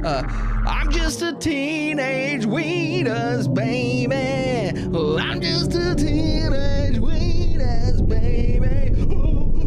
I'm just a teenage weenus, baby. Oh, I'm just a teenage weenus, baby. Ooh,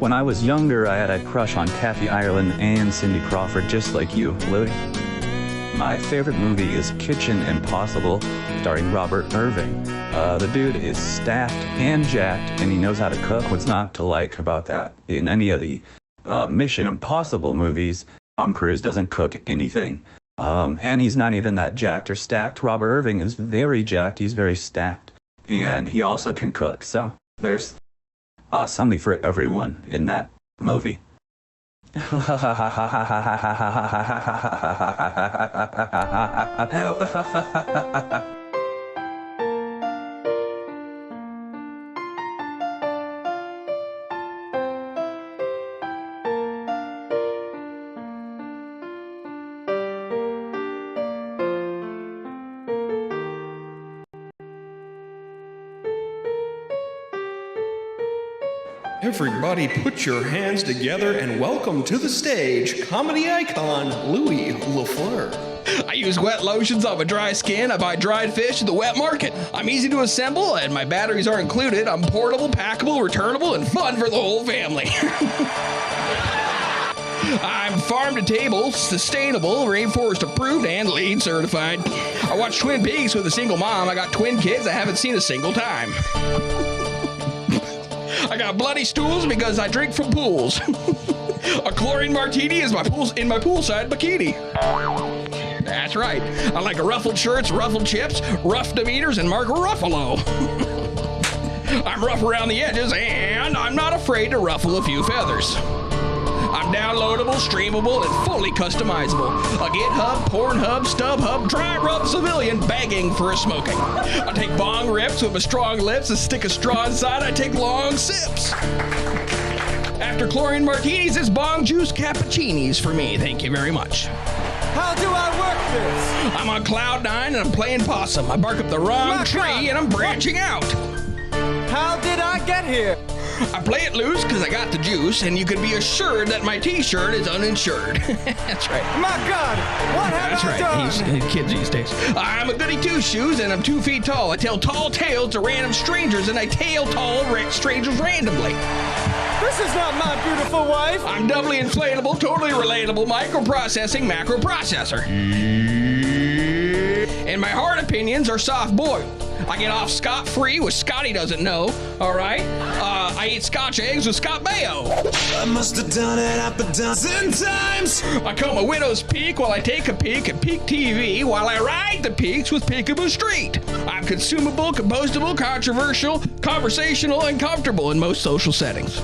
When I was younger, I had a crush on Kathy Ireland and Cindy Crawford, just like you, Louie. My favorite movie is Kitchen Impossible, starring Robert Irving. The dude is stacked and jacked, and he knows how to cook. What's not to like about that? In any of the Mission Impossible movies, Tom Cruise doesn't cook anything. And he's not even that jacked or stacked. Robert Irving is very jacked, he's very stacked, and he also can cook. So there's something for everyone in that movie. Everybody put your hands together and welcome to the stage, comedy icon, Louie LaFleur. I use wet lotions on my dry skin. I buy dried fish at the wet market. I'm easy to assemble, and my batteries are included. I'm portable, packable, returnable, and fun for the whole family. I'm farm to table, sustainable, rainforest approved, and LEED certified. I watch Twin Peaks with a single mom. I got twin kids I haven't seen a single time. I got bloody stools because I drink from pools. A chlorine martini is in my poolside bikini. That's right. I like ruffled shirts, ruffled chips, rough demeanors, and Mark Ruffalo. I'm rough around the edges, and I'm not afraid to ruffle a few feathers. I'm downloadable, streamable, and fully customizable. A GitHub, Pornhub, StubHub, dry rub civilian begging for a smoking. I take bong rips with my strong lips and stick a straw inside. I take long sips. After chlorine martinis, it's bong juice cappuccinis for me. Thank you very much. How do I work this? I'm on cloud nine and I'm playing possum. I bark up the wrong tree and I'm branching out. How did I get here? I play it loose because I got the juice, and you can be assured that my t-shirt is uninsured. That's right. My God, what have I done? That's right, he's kids these days. I'm a goody two-shoes, and I'm 2 feet tall. I tell tall tales to random strangers, and I tail tall strangers randomly. This is not my beautiful wife. I'm doubly inflatable, totally relatable, microprocessing macro processor. And my hard opinions are soft-boiled. I get off scot-free, which Scotty doesn't know, all right? I eat Scotch eggs with Scott Baio. I must have done it half a dozen times. I comb a widow's peak while I take a peek at Peak TV while I ride the peaks with Peekaboo Street. I'm consumable, compostable, controversial, conversational, and comfortable in most social settings.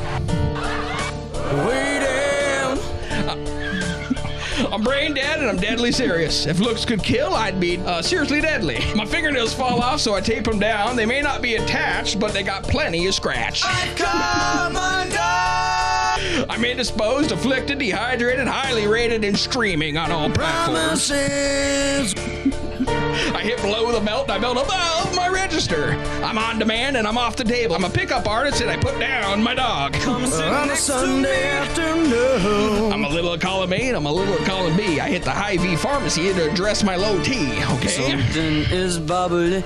I'm brain dead and I'm deadly serious. If looks could kill, I'd be seriously deadly. My fingernails fall off, so I tape them down. They may not be attached, but they got plenty of scratch. I'm indisposed, afflicted, dehydrated, highly rated, and streaming on all platforms. I hit below the belt and I melt above my register. I'm on demand and I'm off the table. I'm a pickup artist and I put down my dog. On a Sunday afternoon. I'm a little of column A and I'm a little of column B. I hit the Hy-Vee pharmacy to address my low T, okay? Something is bubbling.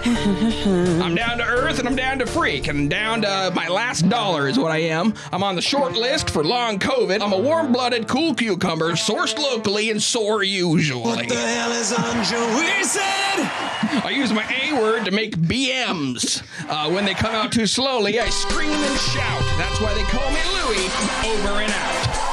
I'm down to earth and I'm down to freak and down to my last dollar is what I am. I'm on the short list for long COVID. I'm a warm-blooded, cool cucumber, sourced locally and sore usually. What the hell is on Joey's head? I use my A word to make BMs. When they come out too slowly, I scream and shout. That's why they call me Louie. Over and out.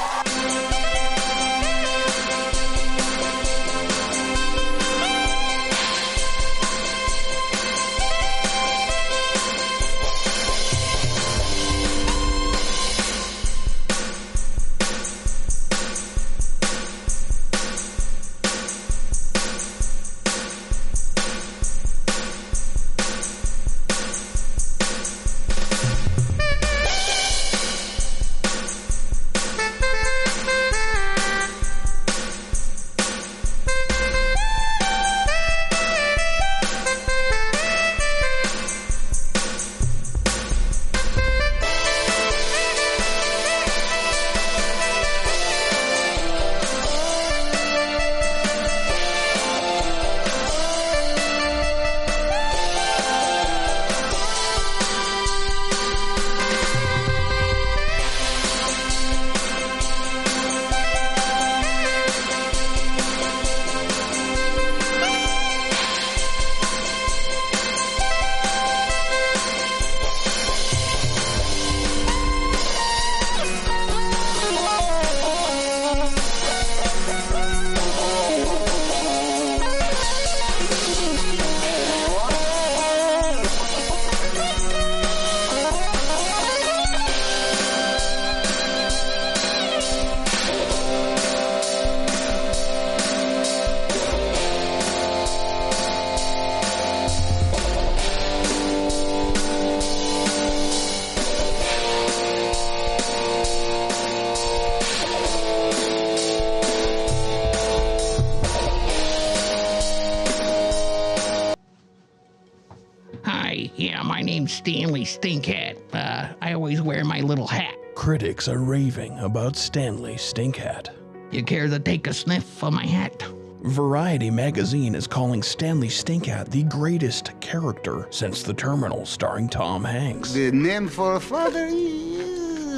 Yeah, my name's Stanley Stinkhat. I always wear my little hat. Critics are raving about Stanley Stinkhat. You care to take a sniff of my hat? Variety magazine is calling Stanley Stinkhat the greatest character since The Terminal starring Tom Hanks. The name for a father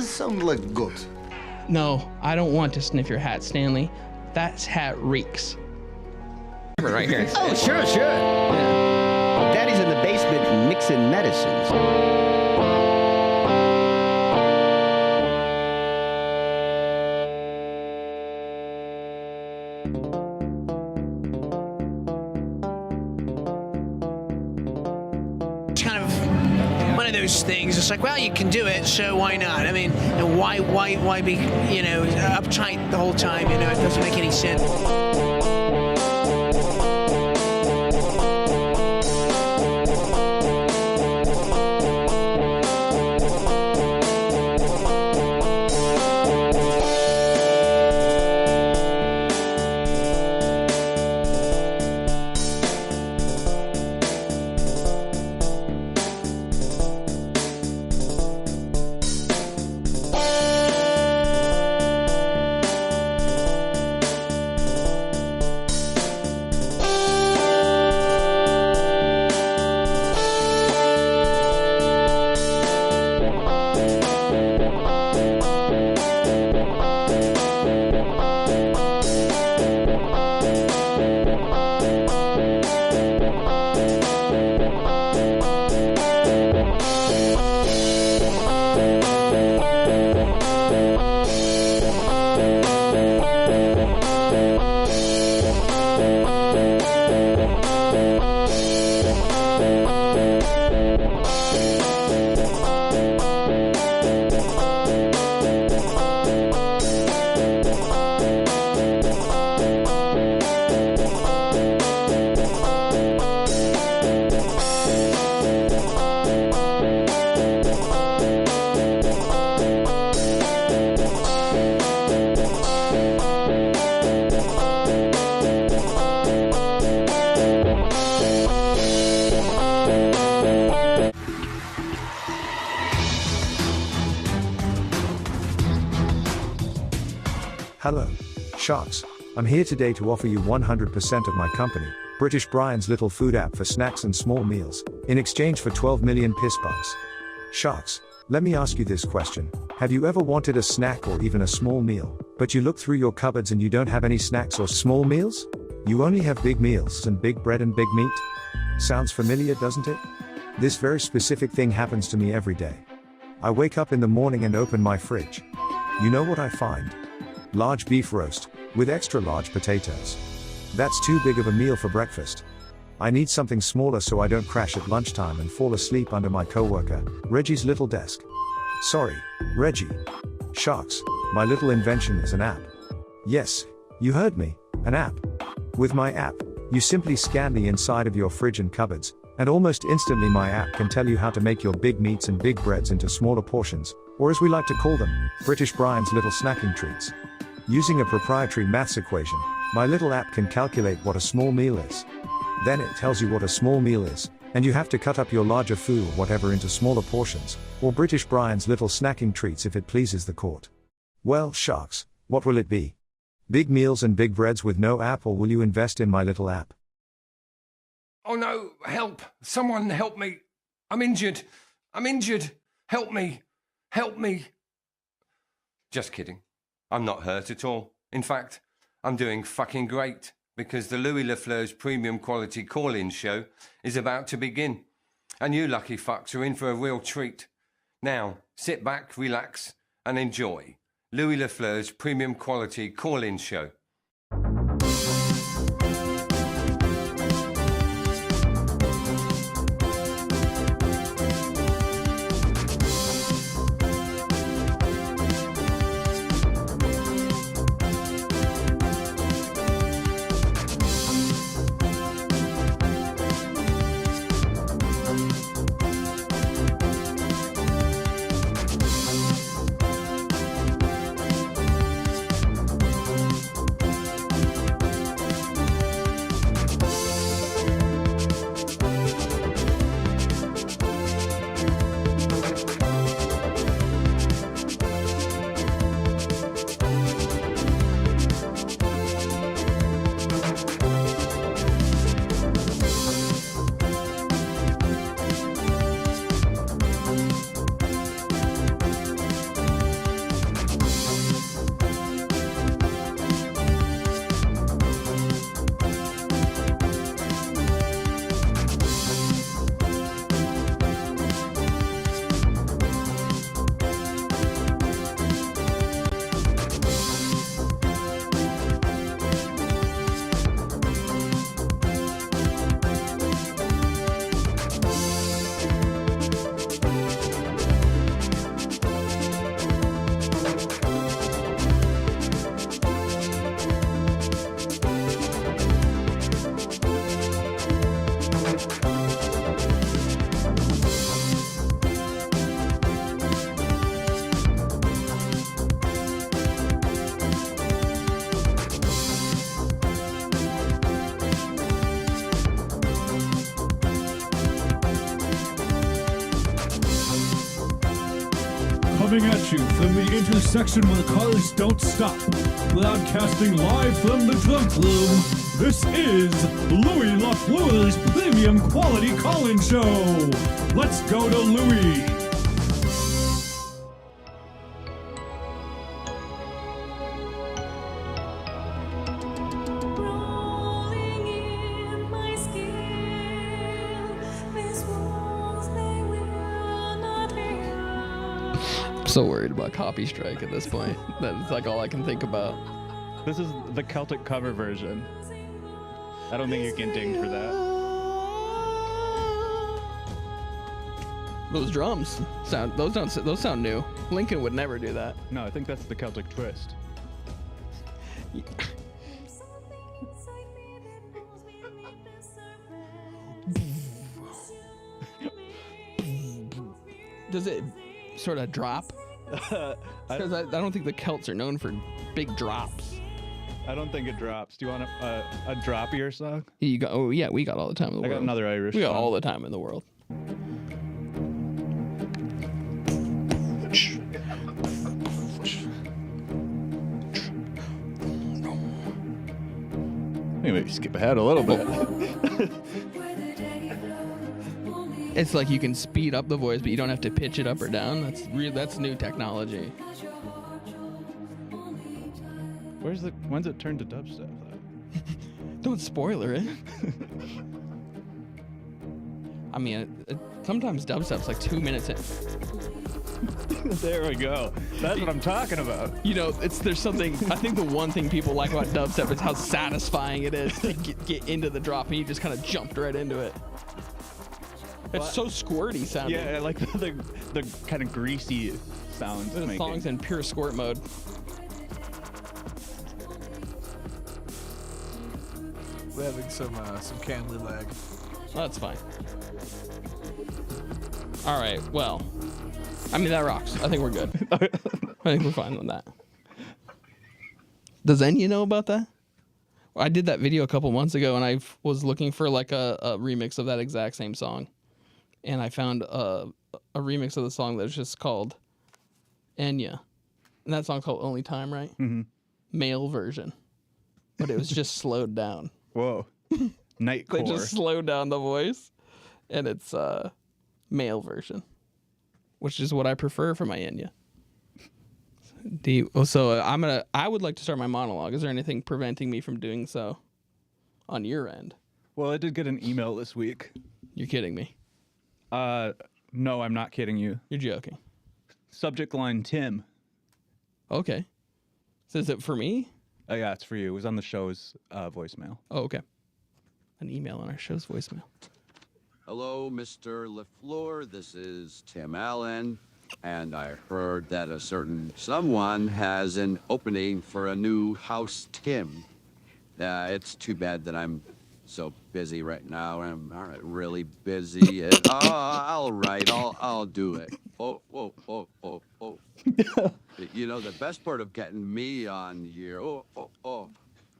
sounds like good. No, I don't want to sniff your hat, Stanley. That hat reeks. Right here. Oh, sure. Daddy's in the basement mixing medicines. It's kind of one of those things. It's like, well, you can do it, so why not? I mean, why be, uptight the whole time? It doesn't make any sense. Hello, Sharks. I'm here today to offer you 100% of my company, British Brian's little food app for snacks and small meals, in exchange for 12 million piss bucks. Sharks, let me ask you this question. Have you ever wanted a snack or even a small meal, but you look through your cupboards and you don't have any snacks or small meals? You only have big meals and big bread and big meat? Sounds familiar, doesn't it? This very specific thing happens to me every day. I wake up in the morning and open my fridge. You know what I find? Large beef roast, with extra large potatoes. That's too big of a meal for breakfast. I need something smaller so I don't crash at lunchtime and fall asleep under my coworker, Reggie's little desk. Sorry, Reggie. Sharks, my little invention is an app. Yes, you heard me, an app. With my app, you simply scan the inside of your fridge and cupboards, and almost instantly my app can tell you how to make your big meats and big breads into smaller portions, or as we like to call them, British Brian's little snacking treats. Using a proprietary maths equation, my little app can calculate what a small meal is. Then it tells you what a small meal is, and you have to cut up your larger food or whatever into smaller portions, or British Brian's little snacking treats if it pleases the court. Well, Sharks, what will it be? Big meals and big breads with no app, or will you invest in my little app? Oh no, help! Someone help me! I'm injured! I'm injured! Help me! Help me! Just kidding. I'm not hurt at all. In fact, I'm doing fucking great, because the Louie LaFleur's premium quality call-in show is about to begin. And you lucky fucks are in for a real treat. Now, sit back, relax, and enjoy Louie LaFleur's premium quality call-in show. Coming at you from the intersection where cars don't stop, broadcasting live from the drunk room, this is Louie LaFleur's premium quality call-in show. Let's go to Louie. So worried about copy strike at this point. That's like all I can think about. This is the Celtic cover version. I don't think you can ding for that. Those drums those sound new. Lincoln would never do that. No, I think that's the Celtic twist. Does it sort of drop? Because I don't think the Celts are known for big drops. I don't think it drops. Do you want a droppier song? You got? Oh yeah, we got all the time in the world. I got another Irish. We got song. all the time in the world. Maybe skip ahead a little bit. It's like you can speed up the voice, but you don't have to pitch it up or down. That's new technology. When's it turned to dubstep though? Don't spoiler it. I mean, sometimes dubstep's like 2 minutes in. There we go. That's what I'm talking about. You know, there's something. I think the one thing people like about dubstep is how satisfying it is to get into the drop, and you just kind of jumped right into it. It's so squirty sounding. Yeah, I like the kind of greasy sounds. The song's in pure squirt mode. We're having some Canley lag. Oh, that's fine. All right. Well, I mean that rocks. I think we're good. I think we're fine on that. Does Enya know about that? I did that video a couple months ago, and I was looking for like a remix of that exact same song. And I found a remix of the song that's just called Enya. And that song's called Only Time, right? Mm-hmm. Male version. But it was just slowed down. Whoa. Nightcore. They just slowed down the voice. And it's male version. Which is what I prefer for my Enya. So I would like to start my monologue. Is there anything preventing me from doing so on your end? Well, I did get an email this week. You're kidding me. No, I'm not kidding you. You're joking. Subject line Tim. Okay. So is it for me? Yeah, it's for you. It was on the show's voicemail. Oh, okay. An email on our show's voicemail. Hello, Mr. LaFleur. This is Tim Allen. And I heard that a certain someone has an opening for a new house Tim. It's too bad that I'm so busy right now. I'm really busy. All right, I'll do it. Oh. You know, the best part of getting me on here,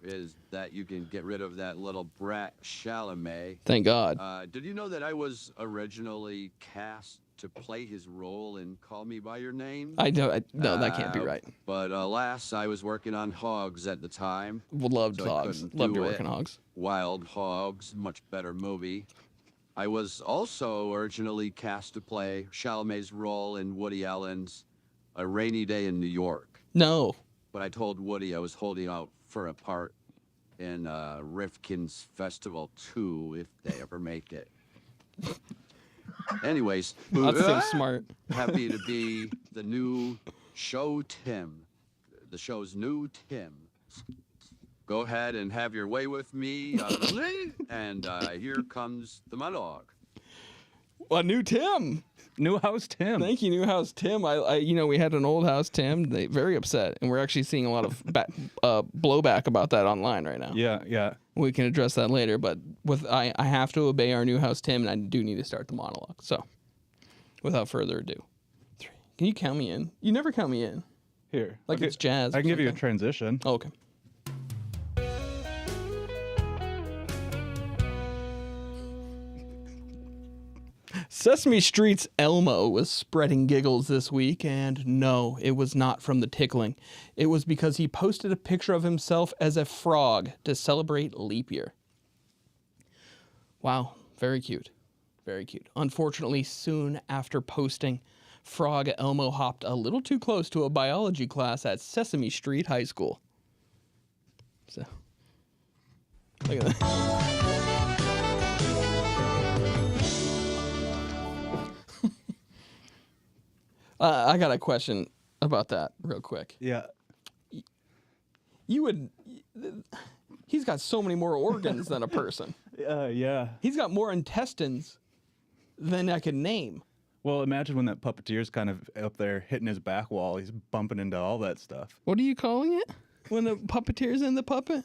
is that you can get rid of that little brat Chalamet. Thank God. Did you know that I was originally cast to play his role in Call Me By Your Name? No, that can't be right. But alas, I was working on Hogs at the time. Loved Hogs. Loved your work on Hogs. Wild Hogs, much better movie. I was also originally cast to play Chalamet's role in Woody Allen's A Rainy Day in New York. No. But I told Woody I was holding out for a part in Rifkin's Festival 2 if they ever make it. Anyways, that's so smart. Happy to be the new show Tim, the show's new Tim. Go ahead and have your way with me, and here comes the monologue. A new Tim. New house Tim. Thank you, new house Tim. We had an old house Tim. They very upset, and we're actually seeing a lot of blowback about that online right now. Yeah. We can address that later, but I have to obey our new house Tim, and I do need to start the monologue. So, without further ado, 3. Can you count me in? You never count me in. Here, like it's jazz. I can give you a transition. Oh, okay. Sesame Street's Elmo was spreading giggles this week, and no, it was not from the tickling. It was because he posted a picture of himself as a frog to celebrate leap year. Wow, very cute. Very cute. Unfortunately, soon after posting, Frog Elmo hopped a little too close to a biology class at Sesame Street High School. So, look at that. I got a question about that real quick. Yeah. He's got so many more organs than a person. Yeah. He's got more intestines than I can name. Well, imagine when that puppeteer's kind of up there hitting his back wall. He's bumping into all that stuff. What are you calling it? When the puppeteer's in the puppet?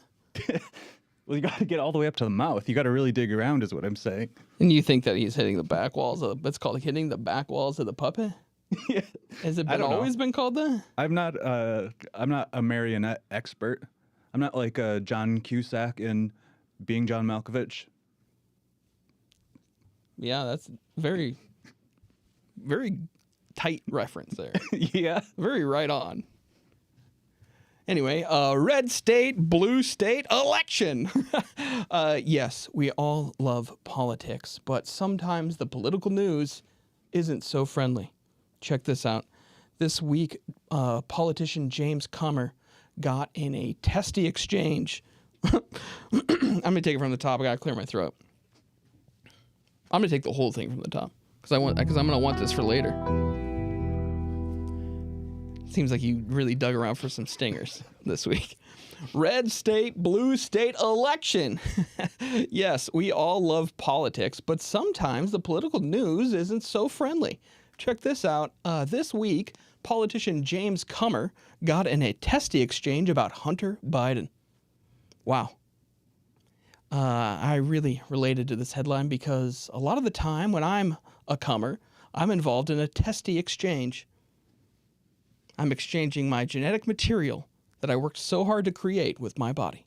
Well, you got to get all the way up to the mouth. You got to really dig around is what I'm saying. And you think that he's hitting the back walls of it's called hitting the back walls of the puppet? Yeah. Has it always been called that? I'm not a marionette expert. I'm not like John Cusack in Being John Malkovich. Yeah, that's very, very tight reference there. Yeah. Very right on. Anyway, red state, blue state election. Yes, we all love politics, but sometimes the political news isn't so friendly. Check this out. This week, politician James Comer got in a testy exchange. I'm going to take it from the top. I got to clear my throat. I'm going to take the whole thing from the top because I'm going to want this for later. Seems like you really dug around for some stingers this week. Red state, blue state election. Yes, we all love politics, but sometimes the political news isn't so friendly. Check this out. This week, politician James Comer got in a testy exchange about Hunter Biden. Wow. I really related to this headline because a lot of the time when I'm a Comer, I'm involved in a testy exchange. I'm exchanging my genetic material that I worked so hard to create with my body.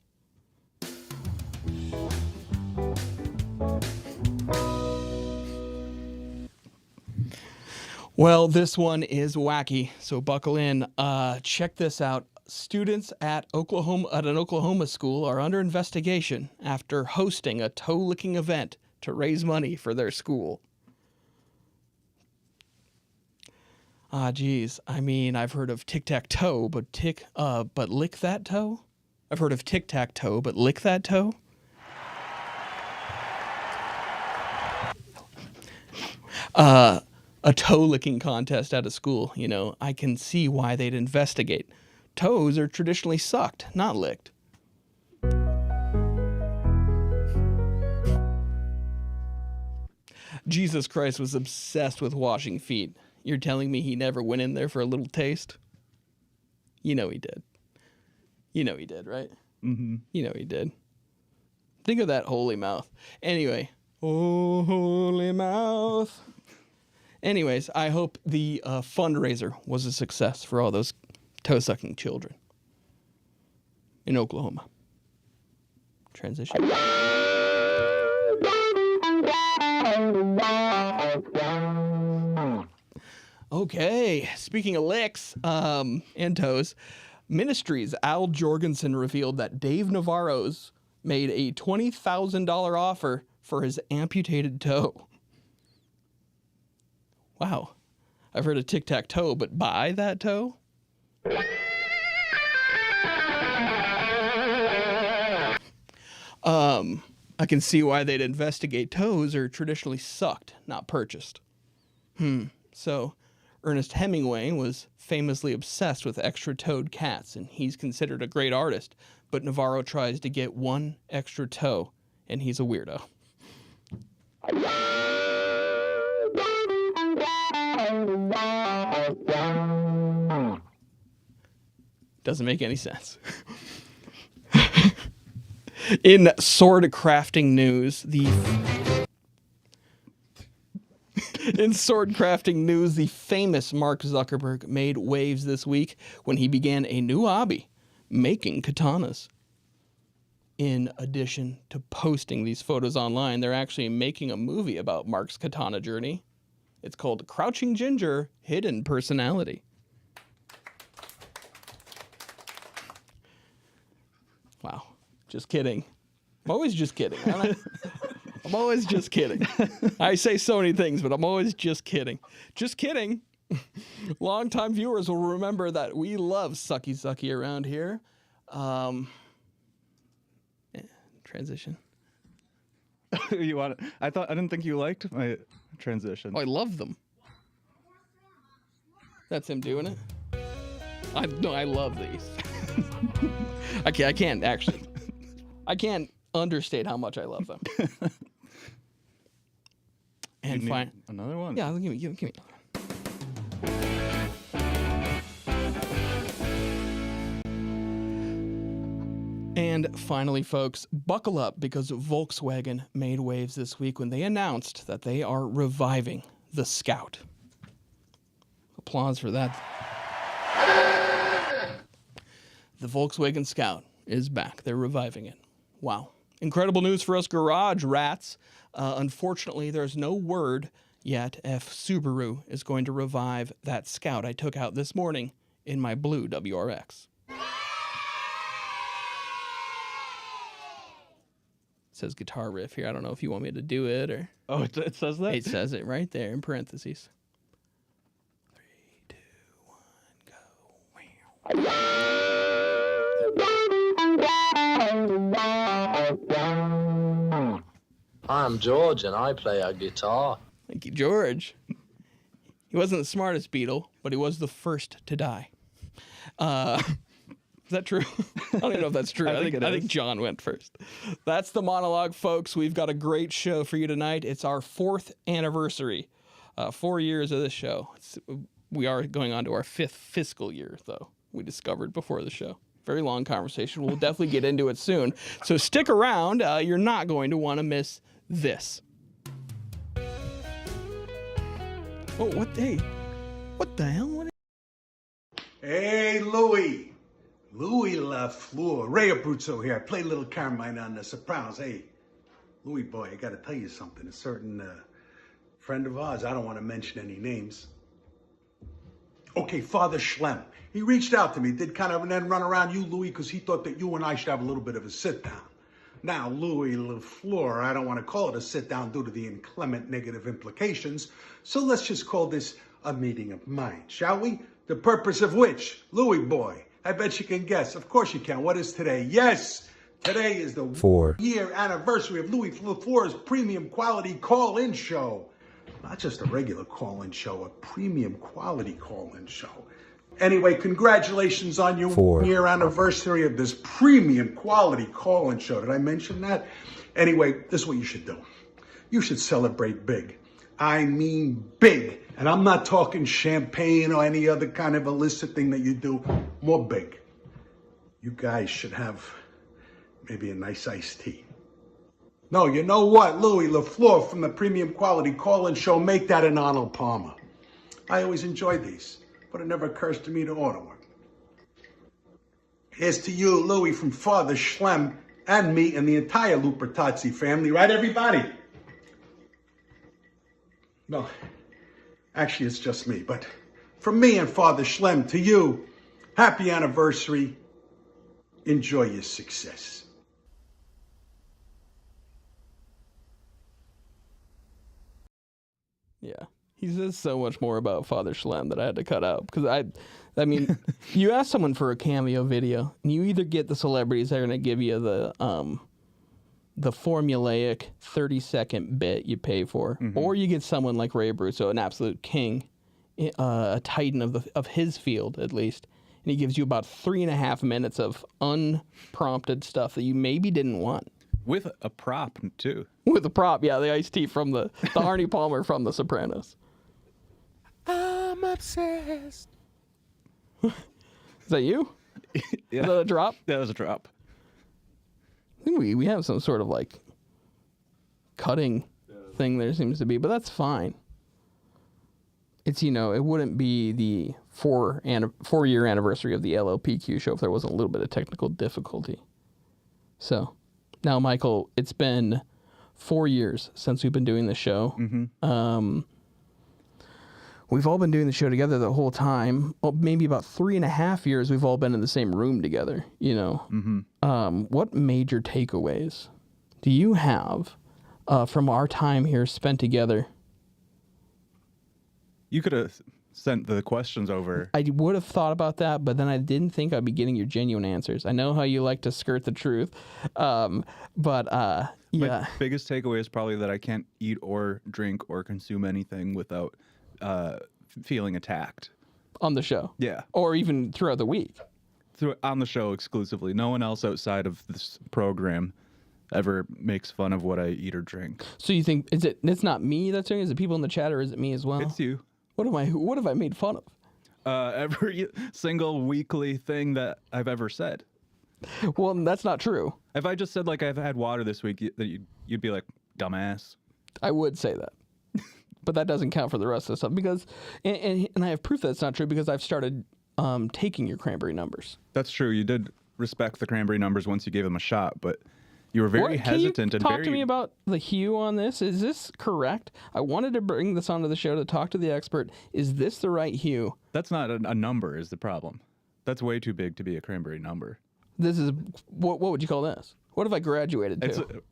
Well, this one is wacky, so buckle in. Check this out. Students at an Oklahoma school are under investigation after hosting a toe-licking event to raise money for their school. Geez. I mean, I've heard of tic-tac-toe, but lick that toe? I've heard of tic-tac-toe, but lick that toe? A toe-licking contest at a school, you know, I can see why they'd investigate. Toes are traditionally sucked, not licked. Jesus Christ was obsessed with washing feet. You're telling me he never went in there for a little taste? You know he did. You know he did, right? Mm-hmm. You know he did. Think of that holy mouth. Anyway. Oh, holy mouth. Anyways, I hope the fundraiser was a success for all those toe-sucking children in Oklahoma. Transition. Okay, speaking of licks and toes, Ministry's Al Jorgensen revealed that Dave Navarro's made a $20,000 offer for his amputated toe. Wow. I've heard of tic-tac-toe, but buy that toe? I can see why they'd investigate. Toes are traditionally sucked, not purchased. So, Ernest Hemingway was famously obsessed with extra-toed cats, and he's considered a great artist, but Navarro tries to get one extra toe, and he's a weirdo. Doesn't make any sense. In sword crafting news, the famous Mark Zuckerberg made waves this week when he began a new hobby, making katanas. In addition to posting these photos online, they're actually making a movie about Mark's katana journey. It's called Crouching Ginger, Hidden Personality. Wow. Just kidding. I'm always just kidding, aren't I? I'm always just kidding. I say so many things, but I'm always just kidding. Just kidding. Longtime viewers will remember that we love sucky sucky around here. Transition. You want it? I didn't think you liked my transition. Oh, I love them. That's him doing it. I love these. I can't understate how much I love them. And fine. Another one. Yeah, give me another one. And finally, folks, buckle up because Volkswagen made waves this week when they announced that they are reviving the Scout. Applause for that. The Volkswagen Scout is back. They're reviving it. Wow. Incredible news for us garage rats. Unfortunately, there's no word yet if Subaru is going to revive that Scout I took out this morning in my blue WRX. says guitar riff here. I don't know if you want me to do it or. Oh, it says that? It says it right there in parentheses. 3, 2, 1, go. I'm George and I play a guitar. Thank you, George. He wasn't the smartest Beatle, but he was the first to die. Is that true? I don't even know if that's true. I think John went first. That's the monologue, folks. We've got a great show for you tonight. It's our 4th anniversary. 4 years of this show. We are going on to our 5th fiscal year, though, we discovered before the show. Very long conversation. We'll definitely get into it soon. So stick around. You're not going to want to miss this. Oh, what? Hey, what the hell? Hey, Louie. Louie LaFleur. Ray Abruzzo here. I play Little Carmine on The Sopranos. Hey, Louie boy, I gotta tell you something. A certain friend of ours, I don't want to mention any names. Okay, Father Schlem. He reached out to me, did kind of an end run around you, Louie, because he thought that you and I should have a little bit of a sit-down. Now, Louie LaFleur, I don't want to call it a sit-down due to the inclement negative implications, so let's just call this a meeting of minds, shall we? The purpose of which, Louie boy, I bet you can guess. Of course you can. What is today? Yes, today is the 4-year anniversary of Louie LaFleur's premium quality call-in show. Not just a regular call-in show, a premium quality call-in show. Anyway, congratulations on your 4-year anniversary of this premium quality call-in show. Did I mention that? Anyway, this is what you should do. You should celebrate big. I mean big. And I'm not talking champagne or any other kind of illicit thing that you do. More big. You guys should have maybe a nice iced tea. No, you know what? Louie LaFleur from the premium quality call-in show, make that an Arnold Palmer. I always enjoyed these, but it never occurs to me to order one. Here's to you, Louie, from Father Schlem and me and the entire Lupertazzi family. Right, everybody? No, actually, it's just me. But from me and Father Schlem to you, happy anniversary. Enjoy your success. Yeah. He says so much more about Father Schlem that I had to cut out. Because I mean, you ask someone for a cameo video, and you either get the celebrities that are going to give you the formulaic 30-second bit you pay for, or you get someone like Ray Abruzzo, an absolute king, a titan of his field at least, and he gives you about 3.5 minutes of unprompted stuff that you maybe didn't want. With a prop, too. With a prop, yeah, the iced tea from the Arnie Palmer from The Sopranos. I'm obsessed. Is that you? Yeah. Is that a drop? That was a drop. I think we have some sort of like cutting thing there seems to be, but that's fine. It's, you know, it wouldn't be the 4-year anniversary of the LLPQ show if there wasn't a little bit of technical difficulty. So now, Michael, it's been 4 years since we've been doing the show. We've all been doing the show together the whole time. Well, maybe about 3.5 years we've all been in the same room together, you know. What major takeaways do you have from our time here spent together? You could have sent the questions over. I would have thought about that, but then I didn't think I'd be getting your genuine answers. I know how you like to skirt the truth, but yeah. My biggest takeaway is probably that I can't eat or drink or consume anything without feeling attacked. On the show? Yeah. Or even throughout the week? On the show exclusively. No one else outside of this program ever makes fun of what I eat or drink. So you think, it's not me that's doing it? Is it people in the chat, or is it me as well? It's you. What have I made fun of? Every single weekly thing that I've ever said. Well, that's not true. If I just said, like, I've had water this week, that you'd be like, dumbass. I would say that. But that doesn't count for the rest of the stuff. Because, and I have proof that it's not true because I've started taking your cranberry numbers. That's true. You did respect the cranberry numbers once you gave them a shot, but you were very hesitant and talk to me about the hue on this. Is this correct? I wanted to bring this onto the show to talk to the expert. Is this the right hue? That's not a number is the problem. That's way too big to be a cranberry number. This is, what would you call this? What have I graduated to?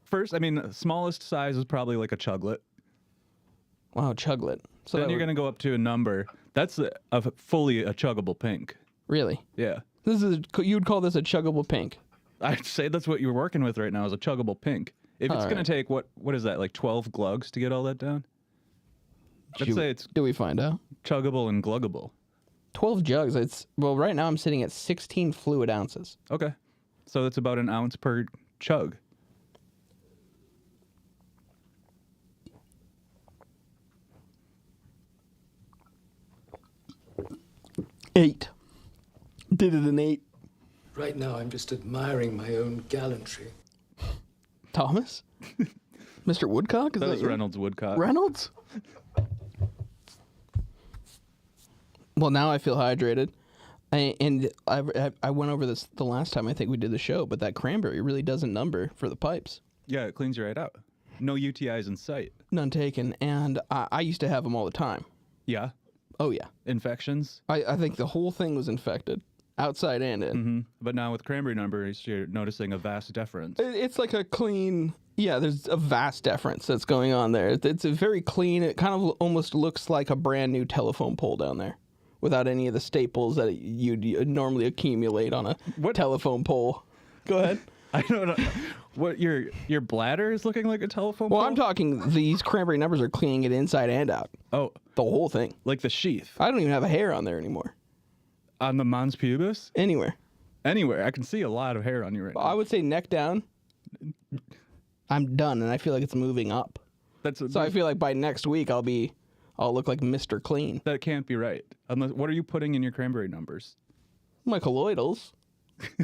First, I mean, the smallest size is probably like a chuglet. Wow, chuglet. So Then you're going to go up to a number. That's fully a chuggable pink. Really? Yeah. You'd call this a chuggable pink? I'd say that's what you're working with right now is a chuggable pink. If it's going to take, what is that, like 12 glugs to get all that down? Let's say it's... Do we find out? Chuggable and gluggable. 12 jugs. Well, right now I'm sitting at 16 fluid ounces. Okay. So that's about an ounce per chug. Eight. Did it in 8. Right now, I'm just admiring my own gallantry. Thomas? Mr. Woodcock? That was Reynolds Woodcock. Reynolds? Well, now I feel hydrated. I went over this the last time I think we did the show, but that cranberry really doesn't number for the pipes. Yeah, it cleans you right out. No UTIs in sight. None taken. And I used to have them all the time. Yeah? Oh, yeah. Infections? I think the whole thing was infected, outside and in. Mm-hmm. But now with cranberry numbers, you're noticing a vast difference. It's like a clean... Yeah, there's a vast difference that's going on there. It's a very clean... It kind of almost looks like a brand new telephone pole down there, without any of the staples that you'd normally accumulate on a telephone pole. Go ahead. I don't know. What, your bladder is looking like a telephone pole? Well, I'm talking these cranberry numbers are cleaning it inside and out. Oh. The whole thing. Like the sheath? I don't even have a hair on there anymore. On the mons pubis? Anywhere. Anywhere. I can see a lot of hair on you right now. I would say neck down. I'm done, and I feel like it's moving up. So I feel like by next week I'll look like Mr. Clean. That can't be right. What are you putting in your cranberry numbers? My colloidals.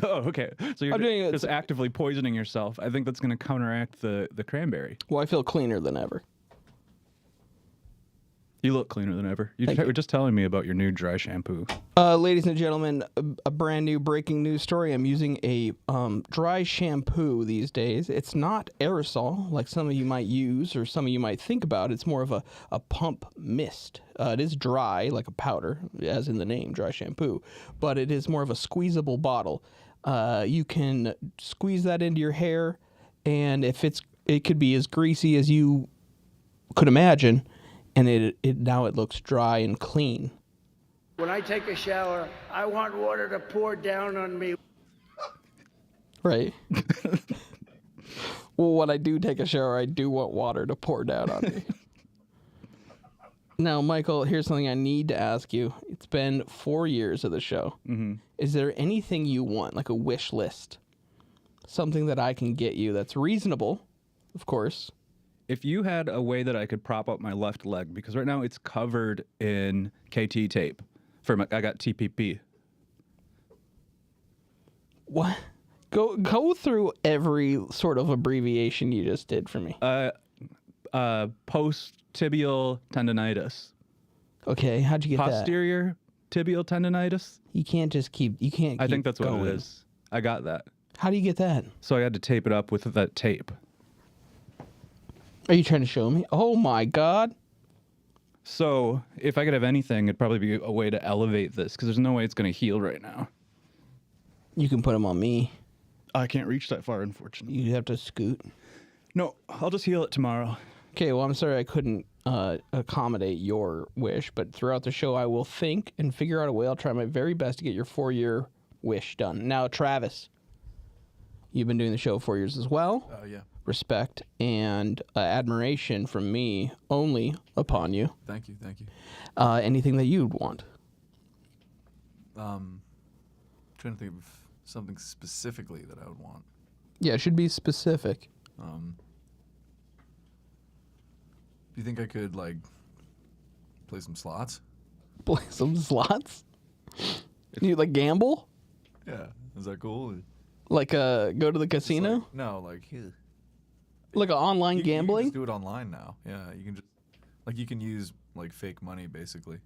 Oh, okay. So you're just actively poisoning yourself. I think that's going to counteract the cranberry. Well, I feel cleaner than ever. You look cleaner than ever. You were just telling me about your new dry shampoo. Ladies and gentlemen, a brand new breaking news story. I'm using a dry shampoo these days. It's not aerosol like some of you might use or some of you might think about. It's more of a pump mist. It is dry, like a powder, as in the name, dry shampoo. But it is more of a squeezable bottle. You can squeeze that into your hair, and it could be as greasy as you could imagine. And now it looks dry and clean. When I take a shower, I want water to pour down on me. Right. Well, when I do take a shower, I do want water to pour down on me. Now, Michael, here's something I need to ask you. It's been 4 years of the show. Mm-hmm. Is there anything you want, like a wish list? Something that I can get you that's reasonable, of course. If you had a way that I could prop up my left leg, because right now it's covered in KT tape. I got TPP. What? Go through every sort of abbreviation you just did for me. Post-tibial tendonitis. Okay, how'd you get that? Posterior tibial tendonitis. You can't keep I think that's what it is. I got that. How do you get that? So I had to tape it up with that tape. Are you trying to show me? Oh my God. So if I could have anything, it'd probably be a way to elevate this, because there's no way it's going to heal right now. You can put them on me. I can't reach that far, unfortunately. You have to scoot. No, I'll just heal it tomorrow. Okay, well, I'm sorry I couldn't accommodate your wish, but throughout the show I will think and figure out a way. I'll try my very best to get your 4-year wish done. Now, Travis, you've been doing the show 4 years as well. Oh, yeah. Respect and admiration from me only upon you. Thank you. Anything that you'd want? Trying to think of something specifically that I would want. Yeah, it should be specific. Do you think I could, like, play some slots? Play some slots? You like gamble? Yeah. Is that cool? Like go to the casino? Like, no, like here. Like an online gambling? You can just do it online now. Yeah, you can just you can use like fake money basically.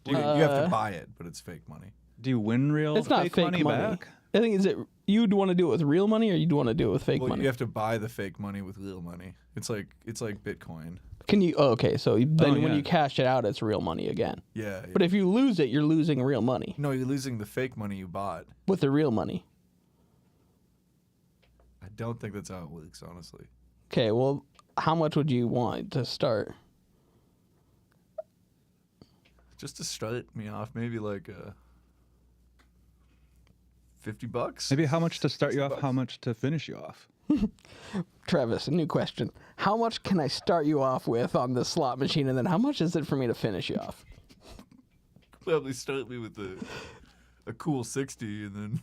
You have to buy it, but it's fake money. Do you win real? It's not fake money back. I think you'd want to do it with real money, or you'd want to do it with fake money. You have to buy the fake money with real money. It's like Bitcoin. Can you? Oh, okay, so then when you cash it out, it's real money again. Yeah. But if you lose it, you're losing real money. No, you're losing the fake money you bought with the real money. I don't think that's how it works, honestly. Okay, well, how much would you want to start? Just to start me off, maybe like $50. Maybe how much to start you off, how much to finish you off? Travis, a new question. How much can I start you off with on the slot machine, and then how much is it for me to finish you off? Probably start me with a cool 60 and then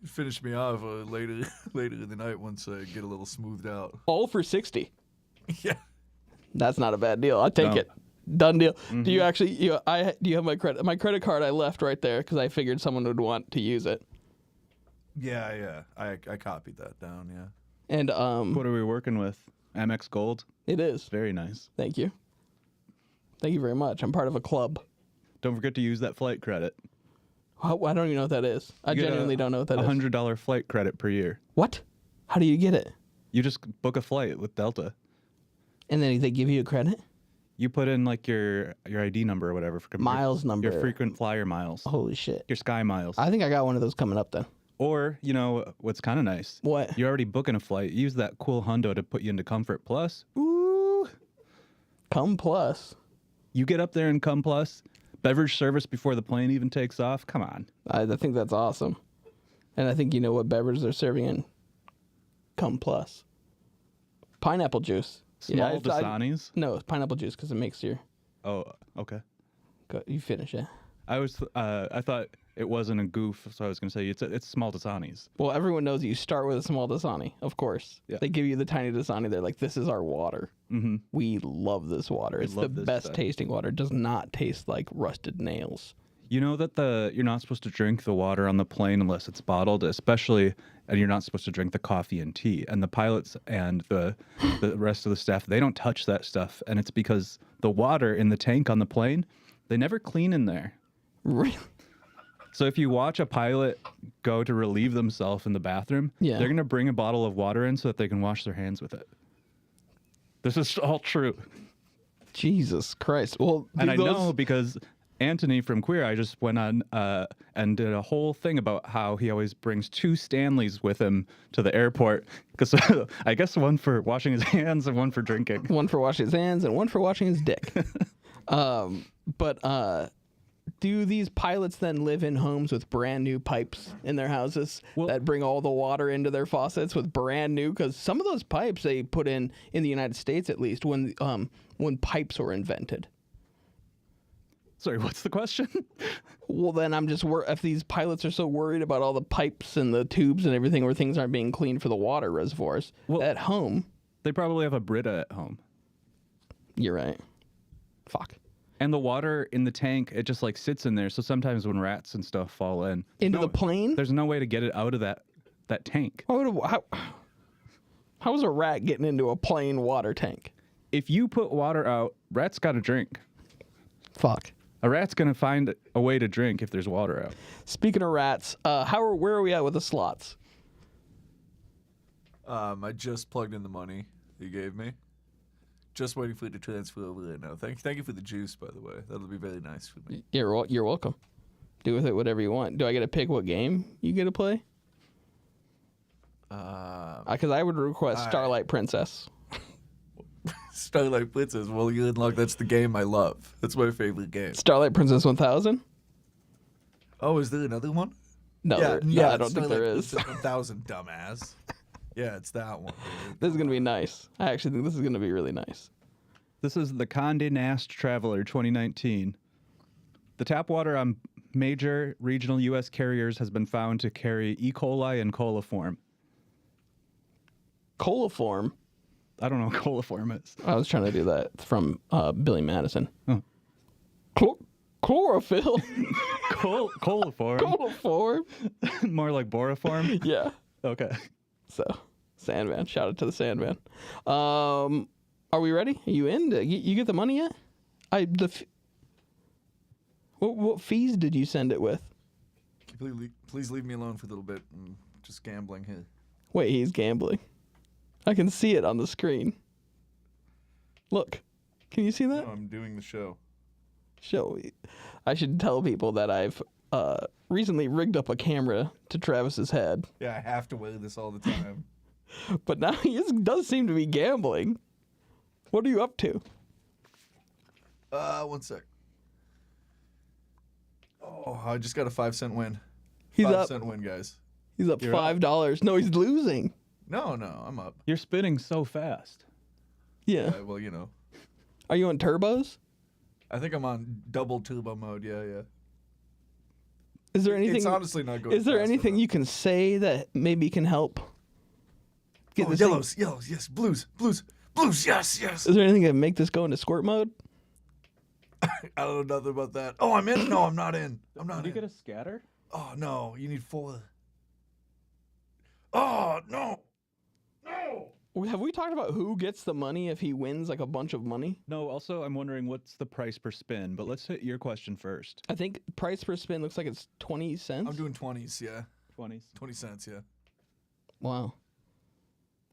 finish me off later in the night once I get a little smoothed out. All for 60. Yeah. That's not a bad deal. I'll take it. Done deal. Mm-hmm. Do you actually do you have my credit card I left right there because I figured someone would want to use it. Yeah. I copied that down, yeah. And what are we working with? Amex Gold? It is. Very nice. Thank you. Thank you very much. I'm part of a club. Don't forget to use that flight credit. I don't even know what that is. I genuinely don't know what that is. $100 flight credit per year. What? How do you get it? You just book a flight with Delta. And then they give you a credit? You put in like your ID number or whatever. For Miles number. Your frequent flyer miles. Holy shit. Your Sky Miles. I think I got one of those coming up then. Or, you know, what's kind of nice? What? You're already booking a flight. Use that cool hundo to put you into Comfort Plus. Ooh. Come Plus. You get up there in Come Plus. Beverage service before the plane even takes off. Come on. I think that's awesome. And I think you know what beverage they're serving in Come Plus. Pineapple juice. Small Dasanis? No, it's pineapple juice because it makes your... Oh, okay. Go, you finish it. I thought it wasn't a goof, so I was going to say it's small Dasanis. Well, everyone knows you start with a small Dasani, of course. Yeah. They give you the tiny Dasani. They're like, this is our water. Mm-hmm. We love this water. It's the best tasting water. It does not taste like rusted nails. You know that you're not supposed to drink the water on the plane unless it's bottled, especially, and you're not supposed to drink the coffee and tea. And the pilots and the rest of the staff, they don't touch that stuff. And it's because the water in the tank on the plane, they never clean in there. Really? So if you watch a pilot go to relieve themselves in the bathroom, they're going to bring a bottle of water in so that they can wash their hands with it. This is all true. Jesus Christ. Well, and I know because Anthony from Queer Eye just went on and did a whole thing about how he always brings 2 Stanleys with him to the airport. Because I guess one for washing his hands and one for drinking. One for washing his hands and one for washing his dick. Do these pilots then live in homes with brand new pipes in their houses that bring all the water into their faucets with brand new? Because some of those pipes they put in the United States, at least, when pipes were invented. Sorry, what's the question? Well, then I'm just if these pilots are so worried about all the pipes and the tubes and everything where things aren't being cleaned for the water reservoirs at home. They probably have a Brita at home. You're right. Fuck. And the water in the tank, it just like sits in there. So sometimes when rats and stuff fall into the plane, there's no way to get it out of that tank. How is a rat getting into a plain water tank? If you put water out, rats got to drink. Fuck. A rat's gonna find a way to drink if there's water out. Speaking of rats, where are we at with the slots? I just plugged in the money you gave me. Just waiting for it to transfer over right now. Thank you for the juice, by the way. That'll be very nice for me. You're welcome. Do with it whatever you want. Do I get to pick what game you get to play? Because I would request Starlight Princess. Starlight Princess. Well, you unlock. That's the game I love. That's my favorite game. Starlight Princess 1000. Oh, is there another one? No, yeah, I don't think there is. 1000, dumbass. Yeah, it's that one. This is gonna be nice. I actually think this is gonna be really nice. This is the Condé Nast Traveler 2019. The tap water on major regional U.S. carriers has been found to carry E. coli and coliform. Coliform? I don't know what coliform is. I was trying to do that from Billy Madison. Oh. Chlorophyll. Coliform. Coliform. More like boroform? Yeah. Okay. So, Sandman. Shout out to the Sandman. Are we ready? Are you in? You get the money yet? What fees did you send it with? Please leave me alone for a little bit. I'm just gambling here. Wait, he's gambling. I can see it on the screen. Look. Can you see that? No, I'm doing the show. I should tell people that I've recently rigged up a camera to Travis's head. Yeah, I have to wear this all the time. But now he does seem to be gambling. What are you up to? 1 sec. Oh, I just got a 5-cent win. He's 5-cent win, guys. He's up $5. No, he's losing. No, I'm up. You're spinning so fast. Yeah. Well, you know. Are you on turbos? I think I'm on double turbo mode. Yeah. Is there anything? It's honestly not going. Is there anything you can say that maybe can help? Get this yellows, yes, blues, yes. Is there anything that can make this go into squirt mode? I don't know nothing about that. Oh, I'm in? No, I'm not in. I'm not in. Did you get a scatter? Oh, no, you need 4. Oh, no. Have we talked about who gets the money if he wins like a bunch of money? No, also I'm wondering what's the price per spin, but let's hit your question first. I think price per spin looks like it's 20 cents. I'm doing 20s, yeah. 20s. 20 cents, yeah. Wow.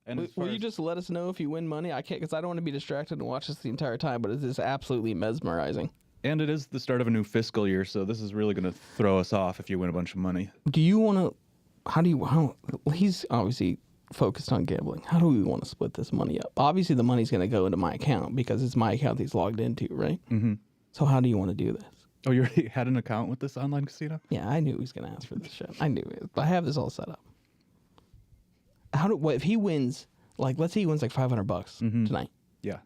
And will you just let us know if you win money? I can't, because I don't want to be distracted and watch this the entire time, but it is absolutely mesmerizing. And it is the start of a new fiscal year, so this is really going to throw us off if you win a bunch of money. Do you want to, he's obviously focused on gambling. How do we want to split this money up? Obviously the money's going to go into my account because it's my account he's logged into, right? Mm-hmm. So how do you want to do this? Oh, you already had an account with this online casino? Yeah, I knew he was going to ask for this shit. I knew it. I have this all set up. If he wins, like, let's say he wins like $500 tonight. Yeah.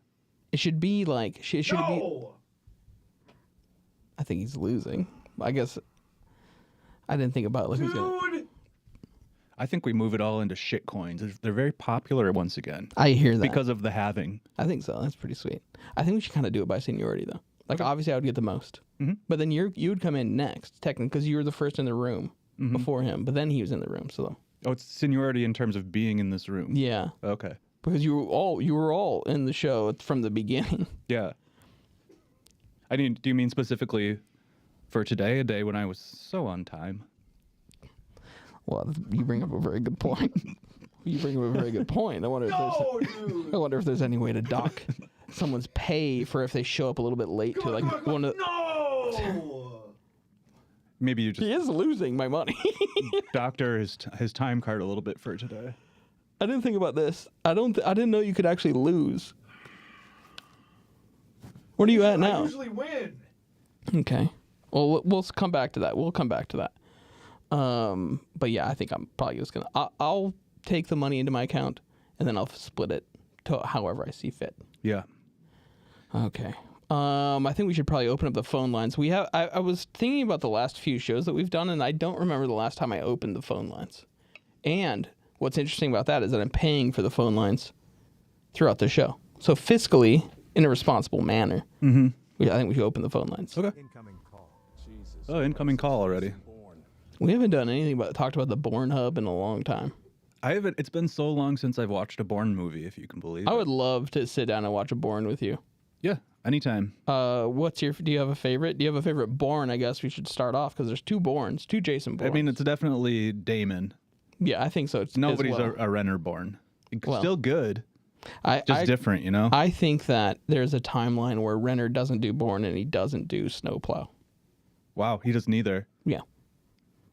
It should be like, be. I think he's losing. I guess I didn't think about like who's going to. I think we move it all into shit coins. They're very popular once again. I hear that. Because of the halving. I think so. That's pretty sweet. I think we should kind of do it by seniority, though. Like, obviously, I would get the most. But then you would come in next, technically, because you were the first in the room before him. But then he was in the room, so. Oh, it's seniority in terms of being in this room. Yeah. Okay. Because you were all in the show from the beginning. Yeah. I mean, do you mean specifically for today, a day when I was so on time? Well, you bring up a very good point. I wonder if there's any way to dock someone's pay for if they show up a little bit late to like one of. No. Maybe you just. He is losing my money. Doctor his time card a little bit for today. I didn't think about this. I didn't know you could actually lose. What are you at now? I usually win. Okay. Well, we'll come back to that. But yeah, I think I'm probably just gonna. I'll take the money into my account, and then I'll split it to however I see fit. Yeah. Okay. I think we should probably open up the phone lines. We have. I was thinking about the last few shows that we've done, and I don't remember the last time I opened the phone lines. And what's interesting about that is that I'm paying for the phone lines throughout the show. So fiscally, in a responsible manner, I think we should open the phone lines. Okay. Incoming call. Jesus. Oh, incoming call already. We haven't done anything but talked about the Bourne Hub in a long time. I haven't. It's been so long since I've watched a Bourne movie, if you can believe it. I would love to sit down and watch a Bourne with you. Yeah, anytime. Do you have a favorite? Do you have a favorite Bourne? I guess we should start off because there's two Bournes, two Jason Bournes. I mean, it's definitely Damon. Yeah, I think so. Nobody's a Renner Bourne. Still good. Just different, you know? I think that there's a timeline where Renner doesn't do Bourne and he doesn't do Snowplow. Wow, he does neither. Yeah.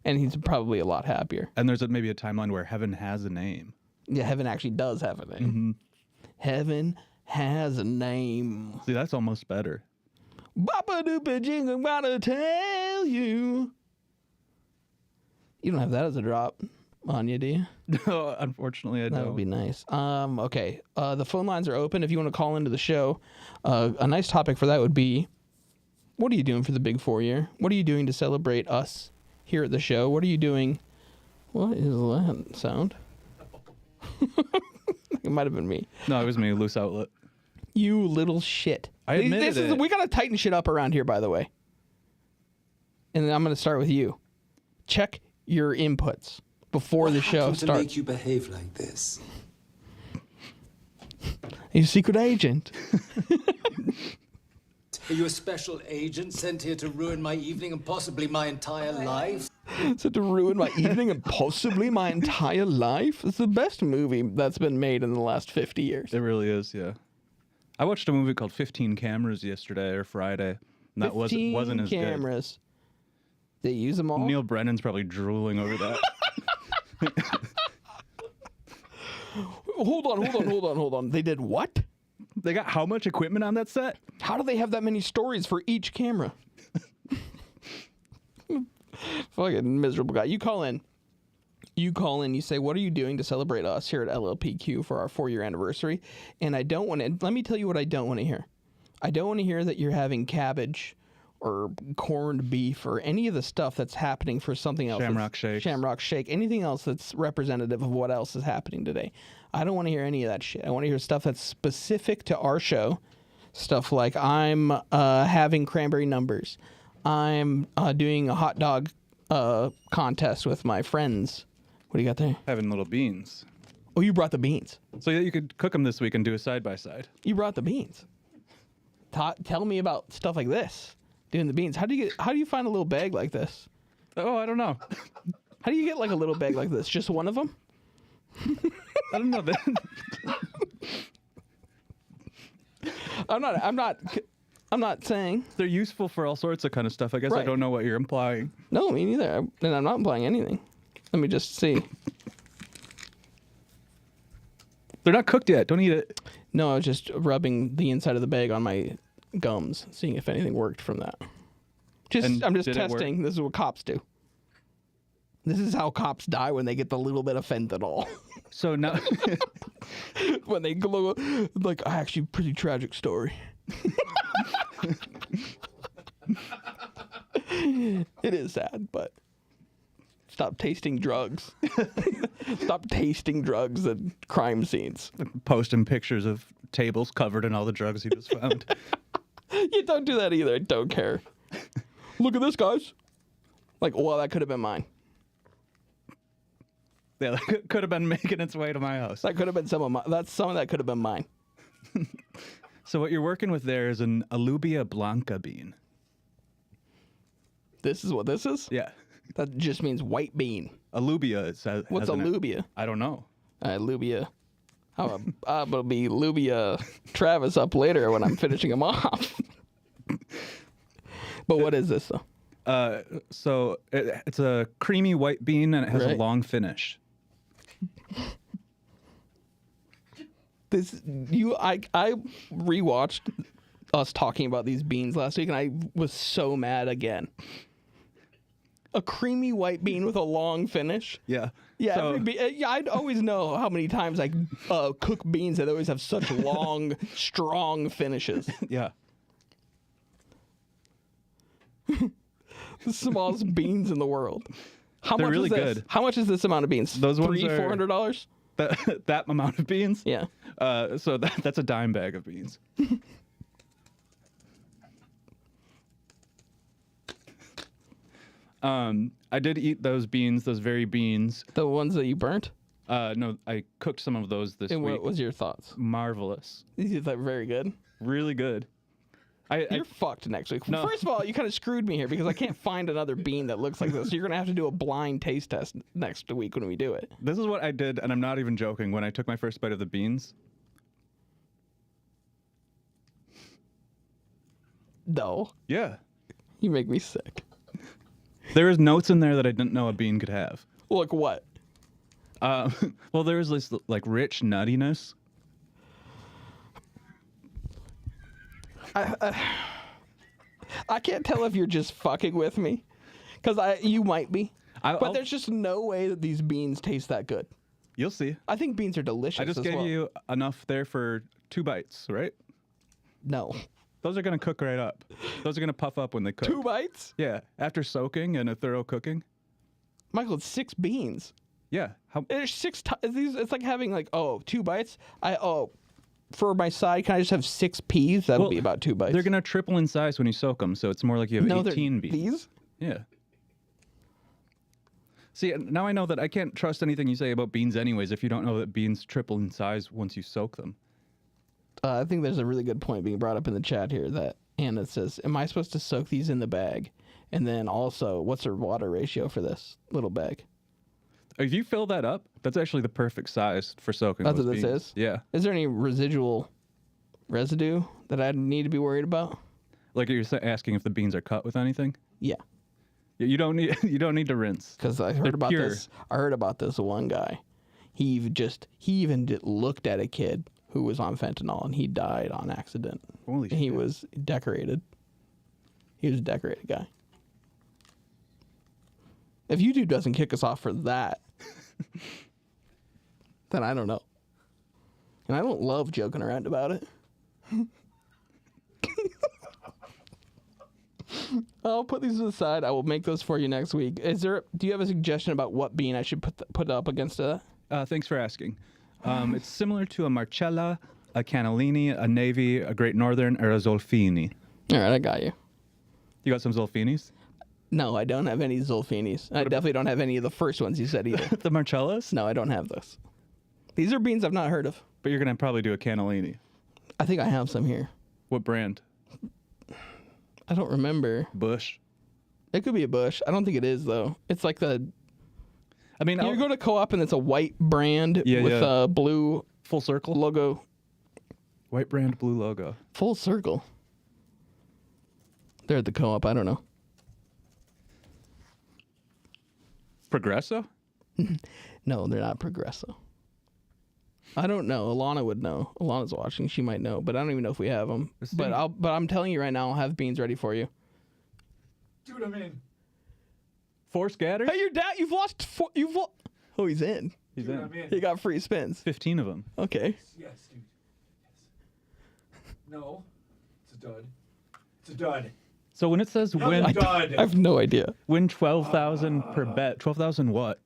And he's probably a lot happier. And there's maybe a timeline where Heaven has a name. Yeah, Heaven actually does have a name. Heaven has a name. See, that's almost better. Bop-a-doop-a-jing, I'm gonna tell you. You don't have that as a drop on you, do you? No, unfortunately, I don't. That would be nice. Okay. The phone lines are open if you want to call into the show. A nice topic for that would be, what are you doing for the big 4 year? What are you doing to celebrate us here at the show? What are you doing? What is that sound? It might have been me. No, it was me, loose outlet. You little shit. I admitted it. We got to tighten shit up around here, by the way. And I'm going to start with you. Check your inputs before the show starts. To make you behave like this? He's a secret agent. Are you a special agent sent here to ruin my evening and possibly my entire life? To ruin my evening and possibly my entire life? It's the best movie that's been made in the last 50 years. It really is, yeah. I watched a movie called 15 Cameras yesterday or Friday, and that wasn't as good. 15 cameras. They use them all? Neil Brennan's probably drooling over that. Hold on. They did what? They got how much equipment on that set? How do they have that many stories for each camera? Fucking miserable guy. You call in, you say, what are you doing to celebrate us here at LLPQ for our 4-year anniversary? And I don't want to, let me tell you what I don't want to hear. I don't want to hear that you're having cabbage or corned beef or any of the stuff that's happening for something else. Shamrock Shake. Anything else that's representative of what else is happening today. I don't want to hear any of that shit. I want to hear stuff that's specific to our show. Stuff like I'm having cranberry numbers. I'm doing a hot dog contest with my friends. What do you got there? Having little beans. Oh, you brought the beans. So yeah, you could cook them this week and do a side-by-side. You brought the beans. Tell me about stuff like this. Doing the beans. How do you find a little bag like this? Oh, I don't know. How do you get like a little bag like this? Just one of them? I don't know. I'm not saying they're useful for all sorts of kind of stuff. I guess I don't know what you're implying. No, me neither. And I'm not implying anything. Let me just see. They're not cooked yet. Don't eat it. No, I was just rubbing the inside of the bag on my gums, seeing if anything worked from that. I'm just testing. This is what cops do. This is how cops die when they get the little bit of fentanyl. So now, when they glow, like, actually, pretty tragic story. It is sad, but stop tasting drugs. Stop tasting drugs at crime scenes. Posting pictures of tables covered in all the drugs he just found. You don't do that either. I don't care. Look at this, guys. Like, well, that could have been mine. Yeah, that could have been making its way to my house. That could have been some of that could have been mine. So what you're working with there is an alubia blanca bean. This is what this is? Yeah. That just means white bean. Alubia. What's alubia? I don't know. Alubia. I'm gonna be Lubia Travis up later when I'm finishing him off. But what is this though? So it's a creamy white bean and it has a long finish. I rewatched us talking about these beans last week and I was so mad again. A creamy white bean with a long finish. Yeah. Yeah, so, I'd always know how many times I cook beans that always have such long, strong finishes. Yeah. The smallest beans in the world. They're really good. How much is this amount of beans? Those ones are $400? That amount of beans? Yeah. So that's a dime bag of beans. I did eat those beans, those very beans. The ones that you burnt? No, I cooked some of those this week. And what was your thoughts? Marvelous. You thought very good? Really good. You're fucked next week. No. First of all, you kind of screwed me here because I can't find another bean that looks like this. So you're going to have to do a blind taste test next week when we do it. This is what I did, and I'm not even joking, when I took my first bite of the beans. No. Yeah. You make me sick. There was notes in there that I didn't know a bean could have. Like what? Well, there was this like rich nuttiness. I can't tell if you're just fucking with me, because you might be. But there's just no way that these beans taste that good. You'll see. I think beans are delicious. I just gave you enough there for 2 bites, right? No. Those are going to cook right up. Those are going to puff up when they cook. 2 bites? Yeah, after soaking and a thorough cooking. Michael, it's 6 beans. Yeah. There's 6 these. It's like having 2 bites. For my side, can I just have 6 peas? That'll be about 2 bites. They're going to triple in size when you soak them, so it's more like you have 18 beans. These? Yeah. See, now I know that I can't trust anything you say about beans anyways if you don't know that beans triple in size once you soak them. I think there's a really good point being brought up in the chat here that Anna says, am I supposed to soak these in the bag? And then also, what's her water ratio for this little bag? If you fill that up, that's actually the perfect size for soaking That's those what this beans. is? Yeah. Is there any residue that I need to be worried about? Like you're asking if the beans are cut with anything? Yeah. You don't need to rinse. Because I heard about this. I heard about this one guy. He even looked at a kid who was on fentanyl, and he died on accident. Holy shit. He was decorated. He was a decorated guy. If YouTube doesn't kick us off for that, then I don't know. And I don't love joking around about it. I'll put these to the side. I will make those for you next week. Do you have a suggestion about what bean I should put up against that? Thanks for asking. It's similar to a Marcella, a Cannellini, a Navy, a Great Northern, or a Zolfini. All right, I got you. You got some Zolfinis? No, I don't have any Zolfinis. I definitely don't have any of the first ones you said either. The Marcellas? No, I don't have those. These are beans I've not heard of. But you're going to probably do a Cannellini. I think I have some here. What brand? I don't remember. Bush. It could be a Bush. I don't think it is, though. It's like the... I mean... You go to Co-op and it's a white brand with a blue... Full circle? Logo. White brand, blue logo. Full circle. They're at the Co-op. I don't know. Progresso? No, they're not Progresso. I don't know. Alana would know. Alana's watching. She might know, but I don't even know if we have them. But I'm telling you right now, I'll have beans ready for you. Dude, I'm in. 4 scatters? Hey, your dad, you've lost 4. Oh, he's in. He's Dude, in. I'm in. He got free spins. 15 of them. Okay. Yes, dude. Yes. No. It's a dud. It's a dud. So when it says win... I have no idea. Win 12,000 per bet. 12,000 what?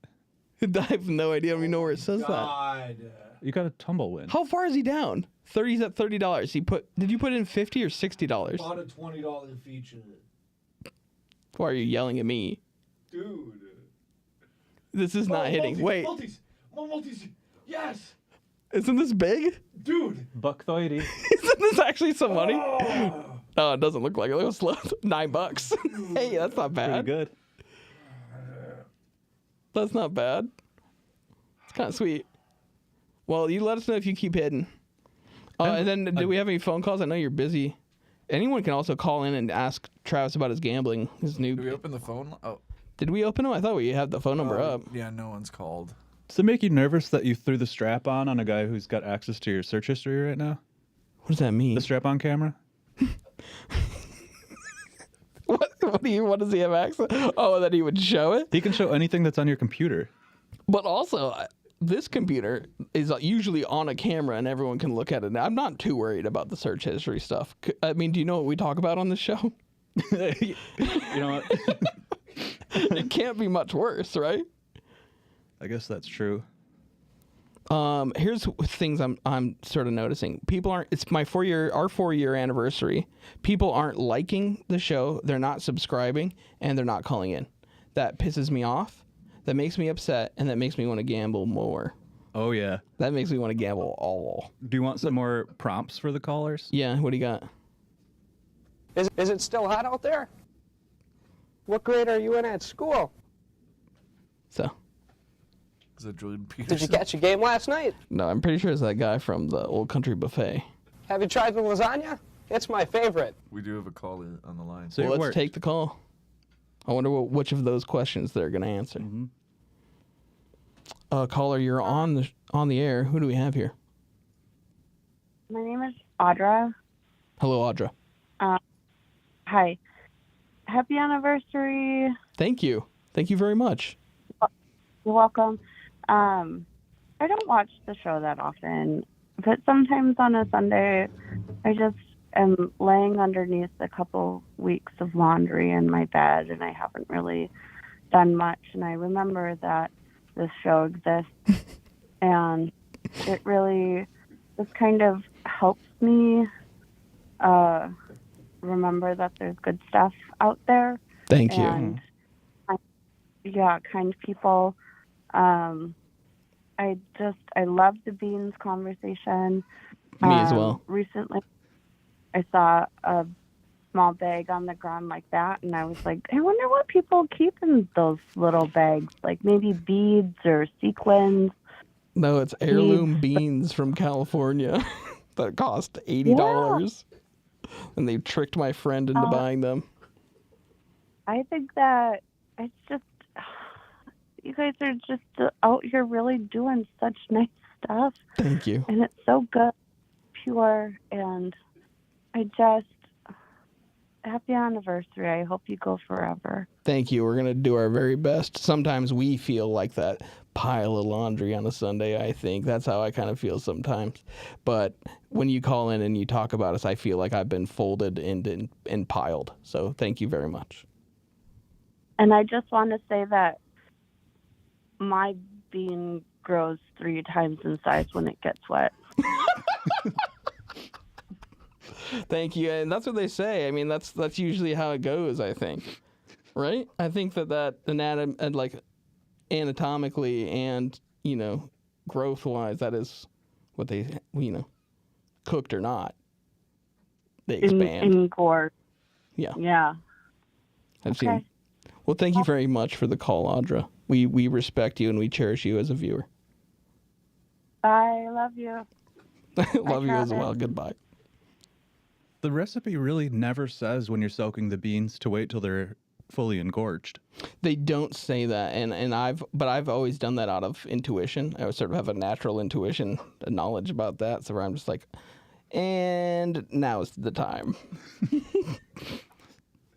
I have no idea. I don't even know where it says God. You got a tumble win. How far is he down? 30's at $30. Did you put in $50 or $60? Bought a $20 feature. Why are you yelling at me? Dude. This is not hitting. Wait. More multis. Yes. Isn't this big? Dude. $1.30. Isn't this actually some money? Oh, it doesn't look like it. Look how slow. $9. Hey, that's not bad. Pretty good. That's not bad. It's kind of sweet. Well, you let us know if you keep hitting. And then, do we have any phone calls? I know you're busy. Anyone can also call in and ask Travis about his gambling. His new. Did we open the phone? Oh. Did we open them? I thought we had the phone number up. Yeah, no one's called. Does it make you nervous that you threw the strap on a guy who's got access to your search history right now? What does that mean? The strap on camera? What does he have access? Oh, that he would show it? He can show anything that's on your computer. But also, this computer is usually on a camera and everyone can look at it. Now, I'm not too worried about the search history stuff. I mean, do you know what we talk about on this show? You know what? It can't be much worse, right? I guess that's true. Here's things I'm sort of noticing. People aren't. It's our 4-year anniversary. People aren't liking the show. They're not subscribing, and they're not calling in. That pisses me off. That makes me upset, and that makes me want to gamble more. Oh yeah. That makes me want to gamble all. Do you want some more prompts for the callers? Yeah. What do you got? Is it still hot out there? What grade are you in at school? So. Is that Jordan Peterson? Did you catch a game last night? No, I'm pretty sure it's that guy from the Old Country Buffet. Have you tried the lasagna? It's my favorite. We do have a caller on the line. So let's take the call. I wonder which of those questions they're going to answer. Mm-hmm. Caller, you're on the air. Who do we have here? My name is Audra. Hello, Audra. Hi. Happy anniversary. Thank you. Thank you very much. You're welcome. I don't watch the show that often, but sometimes on a Sunday, I just am laying underneath a couple weeks of laundry in my bed, and I haven't really done much. And I remember that this show exists, and it really just kind of helps me remember that there's good stuff out there. Thank you. And kind people. I love the beans conversation. Me as well. Recently, I saw a small bag on the ground like that, and I was like, I wonder what people keep in those little bags, like maybe beads or sequins. No, it's heirloom beans from California that cost $80. And they tricked my friend into buying them. I think that it's just, you guys are just out here really doing such nice stuff. Thank you. And it's so good, pure, and I just, happy anniversary. I hope you go forever. Thank you. We're going to do our very best. Sometimes we feel like that pile of laundry on a Sunday, I think. That's how I kind of feel sometimes. But when you call in and you talk about us, I feel like I've been folded and piled. So thank you very much. And I just want to say that my bean grows 3 times in size when it gets wet. Thank you. And that's what they say. I mean, that's usually how it goes, I think. Right? I think that anatomically and, growth-wise, that is what they, cooked or not, they expand. Engorge. Yeah. Yeah. I've seen. Well, thank you very much for the call, Audra. We respect you and we cherish you as a viewer. I love you. Love you as well. Goodbye. The recipe really never says when you're soaking the beans to wait till they're fully engorged. They don't say that, and I've always done that out of intuition. I sort of have a natural intuition, a knowledge about that, so I'm just like, and now's the time.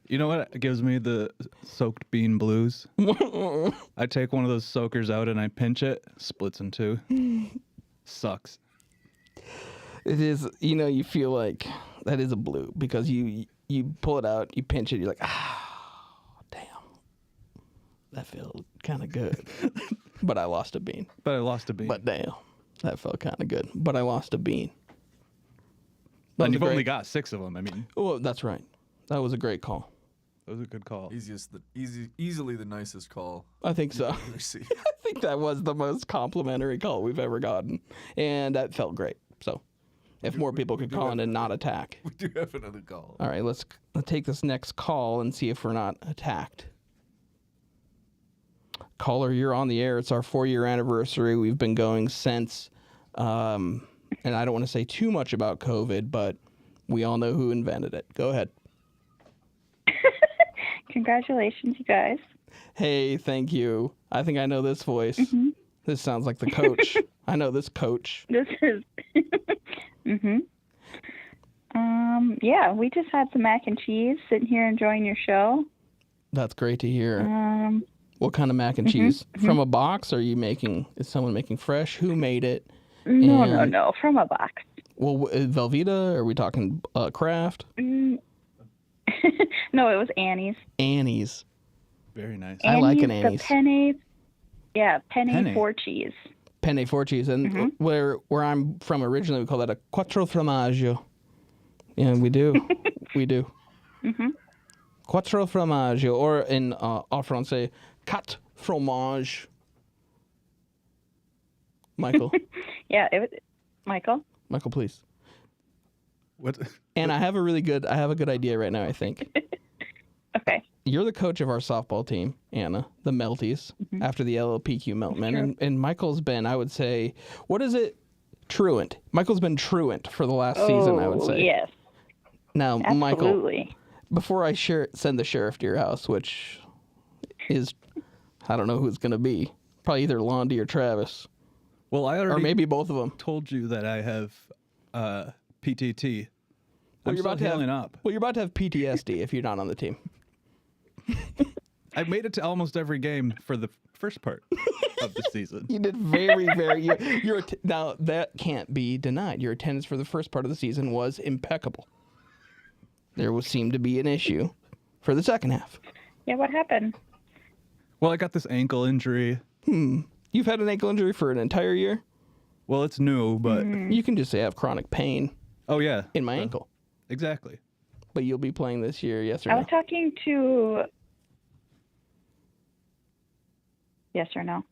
You know what gives me the soaked bean blues? I take one of those soakers out and I pinch it, splits in two. Sucks. It is, you feel like that is a blue because you pull it out, you pinch it, you're like, damn, that feels kind of good. But I lost a bean. But damn, that felt kind of good. But I lost a bean. And you've only got 6 of them. I mean. Oh, that's right. That was a great call. That was a good call. Easily the nicest call. I think so. I think that was the most complimentary call we've ever gotten, and that felt great. So, if more people could call in and not attack. We do have another call. All right, let's take this next call and see if we're not attacked. Caller, you're on the air. It's our 4-year anniversary. We've been going since, and I don't want to say too much about COVID, but we all know who invented it. Go ahead. Congratulations, you guys. Hey, thank you. I think I know this voice. Mm-hmm. This sounds like the coach. I know this coach. This is. Yeah, we just had some mac and cheese, sitting here enjoying your show. That's great to hear. What kind of mac and cheese? From a box? Or is someone making fresh? Who made it? No, from a box. Well, Velveeta? Are we talking Kraft? No, it was Annie's. Annie's. Very nice. I like an Annie's. The penne 4 cheese. Penne 4 cheese. And where I'm from originally, we call that a quattro formaggio. Yeah, we do. We do. Quattro formaggio, or in en français, 4 fromage. Michael. Yeah, it was Michael. Michael, please. What? And I have a good idea right now, I think. Okay. You're the coach of our softball team, Anna, the Melties, after the LLPQ Meltmen. And Michael's been, I would say, what is it? Truant. Michael's been truant for the last season, I would say. Yes. Now, Absolutely. Michael, before I send the sheriff to your house, which is, I don't know who it's going to be. Probably either Londi or Travis. Well, I already... Or maybe both of them. ...told you that I have PTT. Well, I'm still healing up. Well, you're about to have PTSD if you're not on the team. I made it to almost every game for the first part of the season. You did very, very... Now, that can't be denied. Your attendance for the first part of the season was impeccable. There seemed to be an issue for the second half. Yeah, what happened? Well, I got this ankle injury. You've had an ankle injury for an entire year? Well, it's new, but... You can just say I have chronic pain. Oh, yeah. In my ankle. Exactly. But you'll be playing this year, yes or no? I was talking to... Yes or no?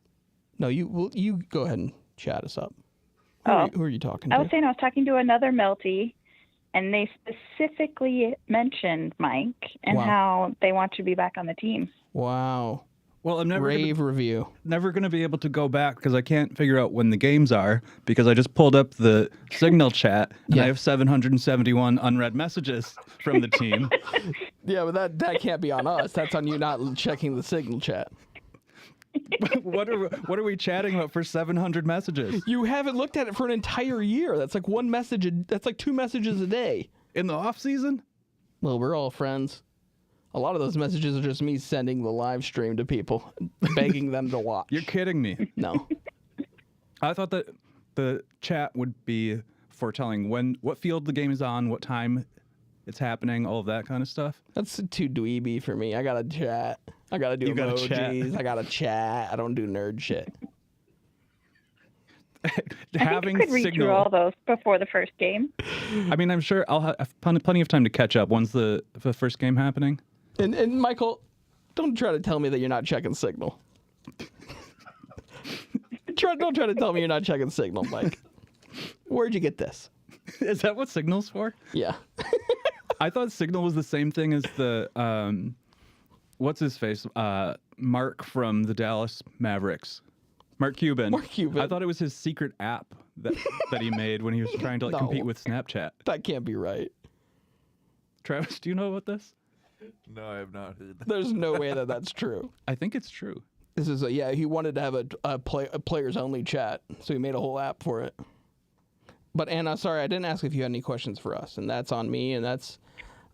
No, you go ahead and chat us up. Who are you talking to? I was saying I was talking to another Melty, and they specifically mentioned Mike and how they want to be back on the team. Wow. Well, I'm never rave review. Never going to be able to go back because I can't figure out when the games are because I just pulled up the Signal chat and I have 771 unread messages from the team. Yeah, but that can't be on us. That's on you not checking the Signal chat. What are we chatting about for 700 messages? You haven't looked at it for an entire year. That's like one message. That's like 2 messages a day. In the off season? Well, we're all friends. A lot of those messages are just me sending the live stream to people, begging them to watch. You're kidding me. No. I thought that the chat would be foretelling what field the game is on, what time it's happening, all of that kind of stuff. That's too dweeby for me. I gotta chat. I gotta do emojis. I gotta chat. I don't do nerd shit. I think you could read through all those before the first game. I mean, I'm sure I'll have plenty of time to catch up. When's the first game happening? And Michael, don't try to tell me that you're not checking Signal. Don't try to tell me you're not checking Signal, Mike. Where'd you get this? Is that what Signal's for? Yeah. I thought Signal was the same thing as the what's his face? Mark from the Dallas Mavericks. Mark Cuban. Mark Cuban. I thought it was his secret app that he made when he was trying to compete with Snapchat. That can't be right. Travis, do you know about this? No, I have not heard that. There's no way that that's true. I think it's true. This is he wanted to have a players only chat, so he made a whole app for it. But Anna, sorry, I didn't ask if you had any questions for us, and that's on me, and that's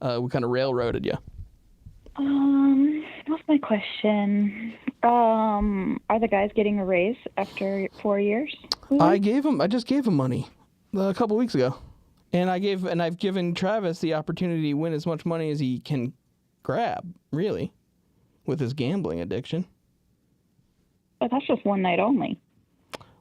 we kind of railroaded you. What's my question? Are the guys getting a raise after 4 years? I just gave him money a couple weeks ago, and I've given Travis the opportunity to win as much money as he can grab, really, with his gambling addiction. But that's just one night only.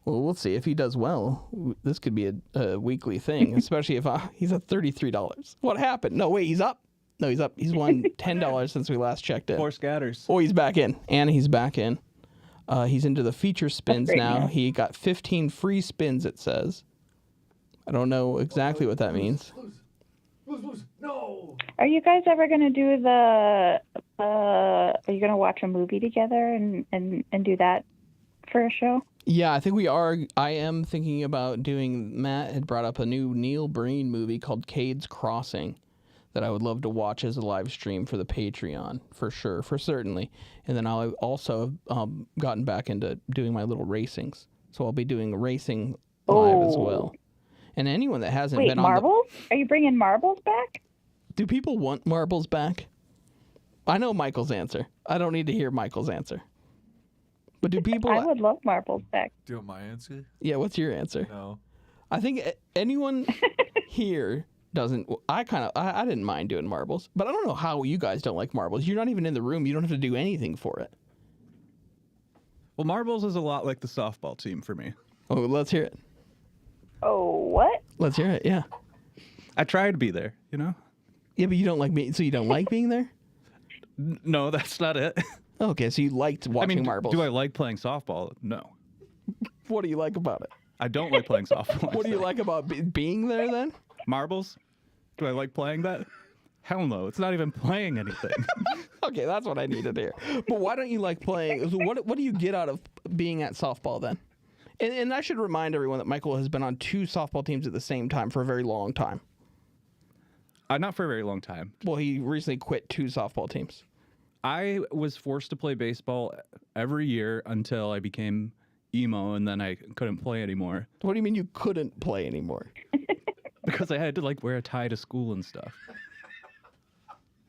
Well, we'll see. If he does well, this could be a weekly thing, especially if he's at $33. What happened? No, wait, he's up. No, he's up. He's won $10 since we last checked in. 4 scatters. Oh, he's back in. And he's back in. He's into the feature spins now. news. He got 15 free spins, it says. I don't know exactly what that means. No. Are you guys ever going to do are you going to watch a movie together and do that for a show? Yeah, I think we are. I am thinking about doing. Matt had brought up a new Neil Breen movie called Cade's Crossing that I would love to watch as a live stream for the Patreon, for sure, for certainly. And then I'll also gotten back into doing my little racings. So I'll be doing racing live as well. And anyone that hasn't been marbles? Are you bringing marbles back? Do people want marbles back? I know Michael's answer. I don't need to hear Michael's answer. But do people... I would love marbles back. Do you want my answer? Yeah, what's your answer? No. I think anyone here doesn't... I didn't mind doing marbles, but I don't know how you guys don't like marbles. You're not even in the room. You don't have to do anything for it. Well, marbles is a lot like the softball team for me. Oh, let's hear it. Oh, what? Let's hear it, yeah. I try to be there, you know? Yeah, but you don't like me, so you don't like being there? No, that's not it. Okay, so you liked watching marbles. Do I like playing softball? No. What do you like about it? I don't like playing softball. What do you like about being there then? Marbles? Do I like playing that? Hell no, it's not even playing anything. Okay, that's what I needed to hear. But why don't you like playing? What do you get out of being at softball then? And I should remind everyone that Michael has been on 2 softball teams at the same time for a very long time. Not for a very long time. Well, he recently quit 2 softball teams. I was forced to play baseball every year until I became emo, and then I couldn't play anymore. What do you mean you couldn't play anymore? Because I had to wear a tie to school and stuff.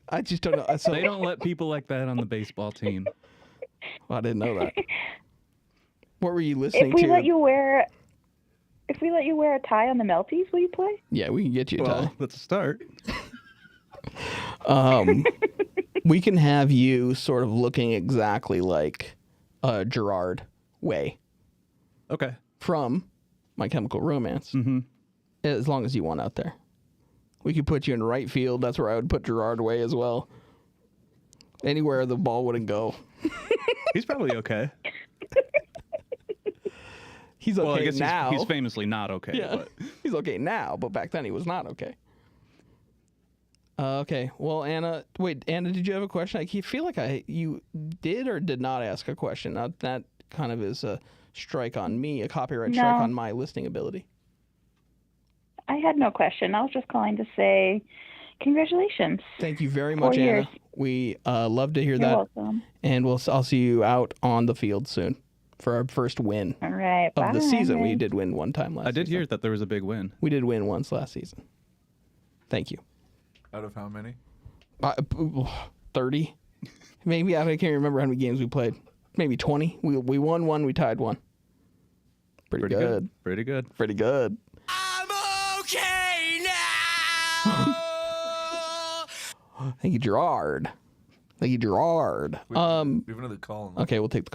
I just don't know. So they don't let people like that on the baseball team. Well, I didn't know that. What were you listening to? If we let you wear a tie on the Melties, will you play? Yeah, we can get you a tie. Let's start. We can have you sort of looking exactly like Gerard Way. Okay. From My Chemical Romance. Mm-hmm. As long as you want out there. We could put you in right field. That's where I would put Gerard Way as well. Anywhere the ball wouldn't go. He's probably okay. He's okay well, I guess now. He's famously not okay. Yeah. But. He's okay now, but back then he was not okay. Okay. Well, Anna, did you have a question? I feel like you did or did not ask a question. Now, that kind of is a strike on me, a copyright strike on my listening ability. I had no question. I was just calling to say congratulations. Thank you very much, 4 years. Anna. We love to hear You're that. welcome. And I'll see you out on the field soon for our first win All right. of the season. We bye. did win one time last season. I did hear that there was a big win. We did win once last season. Thank you. Out of how many? 30. Maybe. I can't remember how many games we played. Maybe 20. We won one. We tied one. Pretty good. Pretty good. Pretty good. I'm okay now. Thank you, Gerard. Thank you, Gerard. We have another call. Okay, we'll take the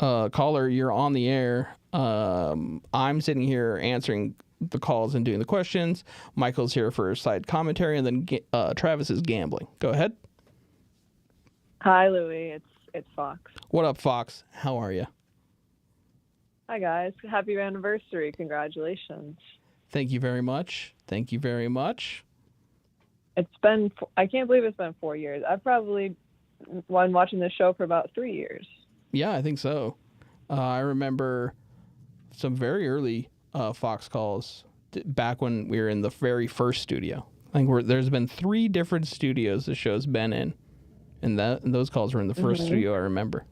call. Caller, you're on the air. I'm sitting here answering the calls and doing the questions. Michael's here for side commentary, and then Travis is gambling. Go ahead. Hi, Louie. It's Fox. What up, Fox? How are you? Hi, guys. Happy anniversary. Congratulations. Thank you very much. Thank you very much. It's been, I can't believe it's been 4 years. I've probably been watching this show for about 3 years. Yeah, I think so. I remember some very early Fox calls back when we were in the very first studio. I think there's been 3 different studios the show's been in, and those calls were in the first studio I remember.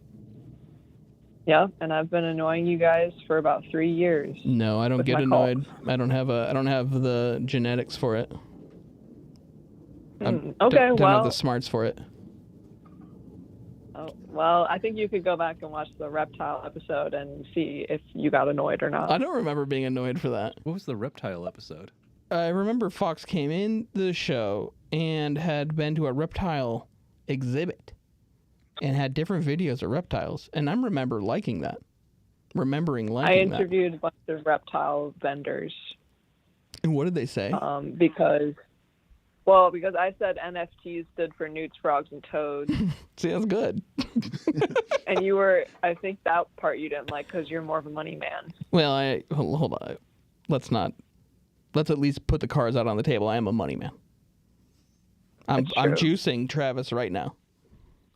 Yeah, and I've been annoying you guys for about 3 years. No, I don't get annoyed. I don't have the genetics for it. Okay, don't have the smarts for it. Oh, well, I think you could go back and watch the reptile episode and see if you got annoyed or not. I don't remember being annoyed for that. What was the reptile episode? I remember Fox came in the show and had been to a reptile exhibit and had different videos of reptiles, and I remember liking that. I interviewed a bunch of reptile vendors. And what did they say? Because I said NFTs stood for newts, frogs, and toads. See, that's good. And you were, I think that part you didn't like because you're more of a money man. Well, hold on. Let's at least put the cards out on the table. I am a money man. I'm juicing Travis right now.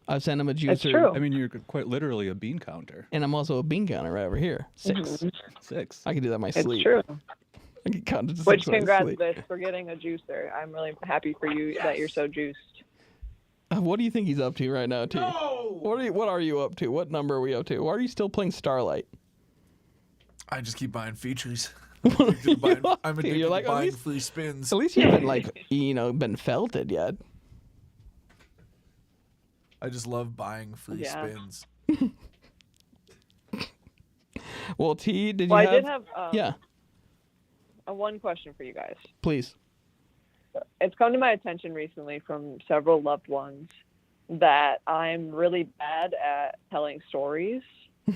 I've sent him a juicer. It's true. I mean, you're quite literally a bean counter. And I'm also a bean counter right over here. 6. Mhm. 6. I can do that in my It's sleep. true. I can count to 6 Which, in my congrats, sleep. Vish, for getting a juicer. I'm really happy for you that you're so juiced. What do you think he's up to right now, T? No! What are you up to? What number are we up to? Why are you still playing Starlight? I just keep buying features. I'm addicted You're like, to at buying least- free spins. At least you haven't been felted yet. I just love buying free spins. Well, T, did Well, you I have... did have yeah, one question for you guys. please. It's come to my attention recently from several loved ones that I'm really bad at telling stories. Who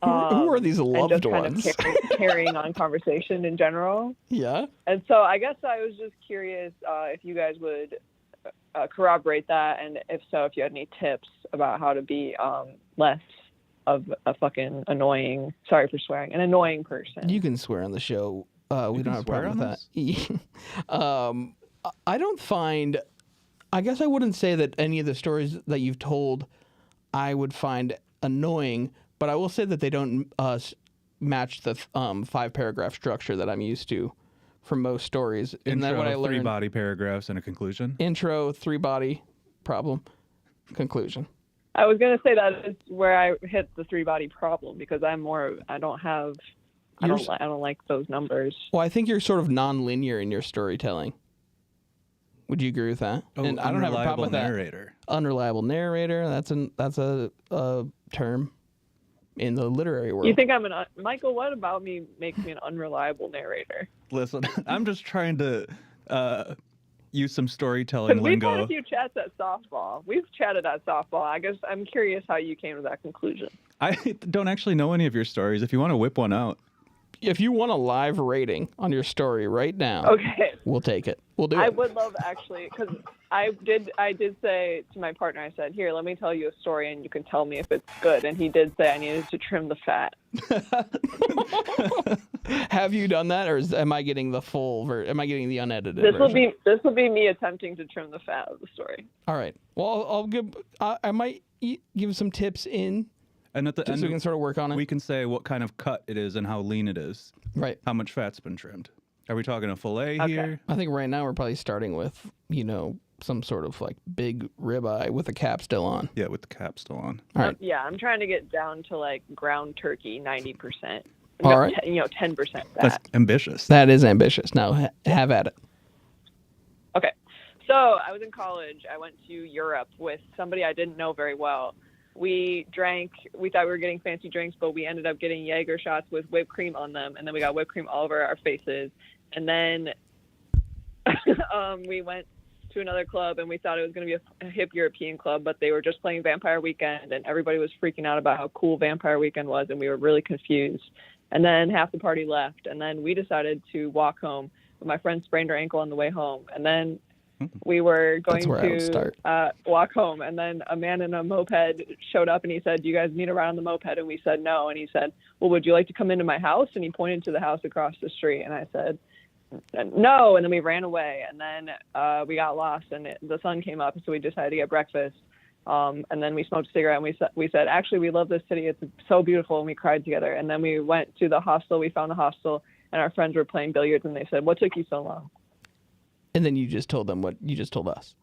are these loved and just ones? Kind of carrying on conversation in general. Yeah. And so I guess I was just curious if you guys would corroborate that, and if so, if you had any tips about how to be less of a fucking annoying, sorry for swearing, an annoying person. You can swear on the show. We don't have a problem with that. I don't find... I guess I wouldn't say that any of the stories that you've told I would find annoying, but I will say that they don't match the 5-paragraph structure that I'm used to for most stories. And then what I learned... 3 body paragraphs and a conclusion. Intro, 3 body, problem, conclusion. I was going to say that is where I hit the 3 body problem, because I don't like those numbers. Well, I think you're sort of non-linear in your storytelling. Would you agree with that? Oh, and I don't have a problem with narrator. That. Unreliable narrator. That's a term in the literary world. You think I'm Michael? What about me makes me an unreliable narrator? Listen, I'm just trying to use some storytelling We've had lingo. a few chats at softball. We've chatted at softball. I guess I'm curious how you came to that conclusion. I don't actually know any of your stories. If you want to whip one out. If you want a live rating on your story right now, okay, we'll take it. We'll do it. I would love actually, because I did say to my partner, I said, "Here, let me tell you a story, and you can tell me if it's good." And he did say I needed to trim the fat. Have you done that, or am I getting the full? Am I getting the unedited? This version? will be me attempting to trim the fat of the story. All right. Well, I'll give. I might give some tips in. And at the end, so we can sort of work on it. We can say what kind of cut it is and how lean it is. Right. How much fat's been trimmed. Are we talking a fillet here? I think right now we're probably starting with, some sort of like big ribeye with the cap still on. Yeah, with the cap still on. All right. Yeah, I'm trying to get down to like ground turkey 90%. All right. 10% fat. That's ambitious. That is ambitious. Now have at it. Okay. So I was in college. I went to Europe with somebody I didn't know very well. We drank, we thought we were getting fancy drinks, but we ended up getting Jaeger shots with whipped cream on them. And then we got whipped cream all over our faces. And then we went to another club and we thought it was going to be a hip European club, but they were just playing Vampire Weekend and everybody was freaking out about how cool Vampire Weekend was. And we were really confused. And then half the party left. And then we decided to walk home. But my friend sprained her ankle on the way home. And then we were going to walk home, and then a man in a moped showed up, and he said, "Do you guys need a ride on the moped?" And we said no. And he said, "Well, would you like to come into my house?" And he pointed to the house across the street, and I said, "No." And then we ran away, and then we got lost, and the sun came up, so we decided to get breakfast. And then we smoked a cigarette, and we said, "Actually, we love this city. It's so beautiful," and we cried together. And then we went to the hostel. We found a hostel, and our friends were playing billiards, and they said, "What took you so long?" And then you just told them what you just told us.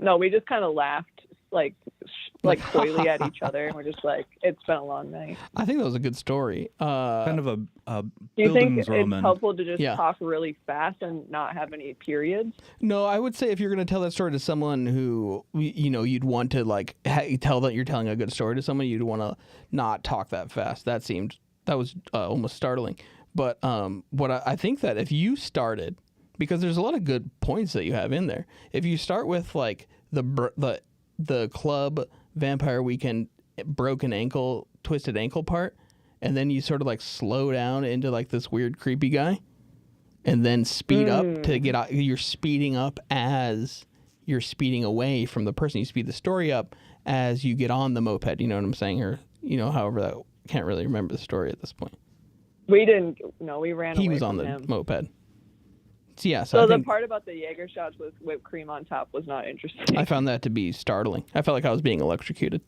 No, we just kind of laughed, like coyly at each other, and we're just like, "It's been a long night." I think that was a good story. Kind of a Do you think it's Bildungsroman. helpful to just talk really fast and not have any periods? No, I would say if you're going to tell that story to someone who, you'd want to like tell that you're telling a good story to someone, you'd want to not talk that fast. That was almost startling. But what I think that if you started, because there's a lot of good points that you have in there. If you start with like the club Vampire Weekend broken ankle, twisted ankle part, and then you sort of like slow down into like this weird creepy guy, and then speed up to get out. You're speeding up as you're speeding away from the person. You speed the story up as you get on the moped. You know what I'm saying? Or however that can't really remember the story at this point. We didn't. No, we ran away He was on from the him. moped. So, yeah. So I the think part about the Jaeger shots with whipped cream on top was not interesting. I found that to be startling. I felt like I was being electrocuted.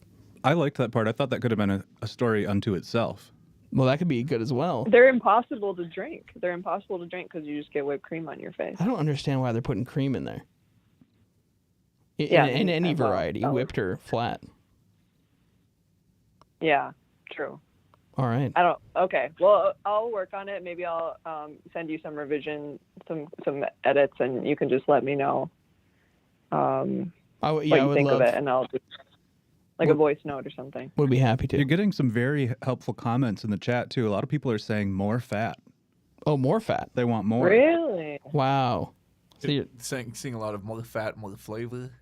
I liked that part. I thought that could have been a story unto itself. Well, that could be good as well. They're impossible to drink. They're impossible to drink because you just get whipped cream on your face. I don't understand why they're putting cream in there. Yeah, in any well, variety, whipped or flat. Yeah, true. All right. Okay. Well, I'll work on it. Maybe I'll send you some revision, some edits, and you can just let me know what you think of it, and I'll do a voice note or something. Would be happy to. You're getting some very helpful comments in the chat too. A lot of people are saying more fat. Oh, more fat. They want more. Really? Wow. So you're seeing a lot of more fat, more flavor.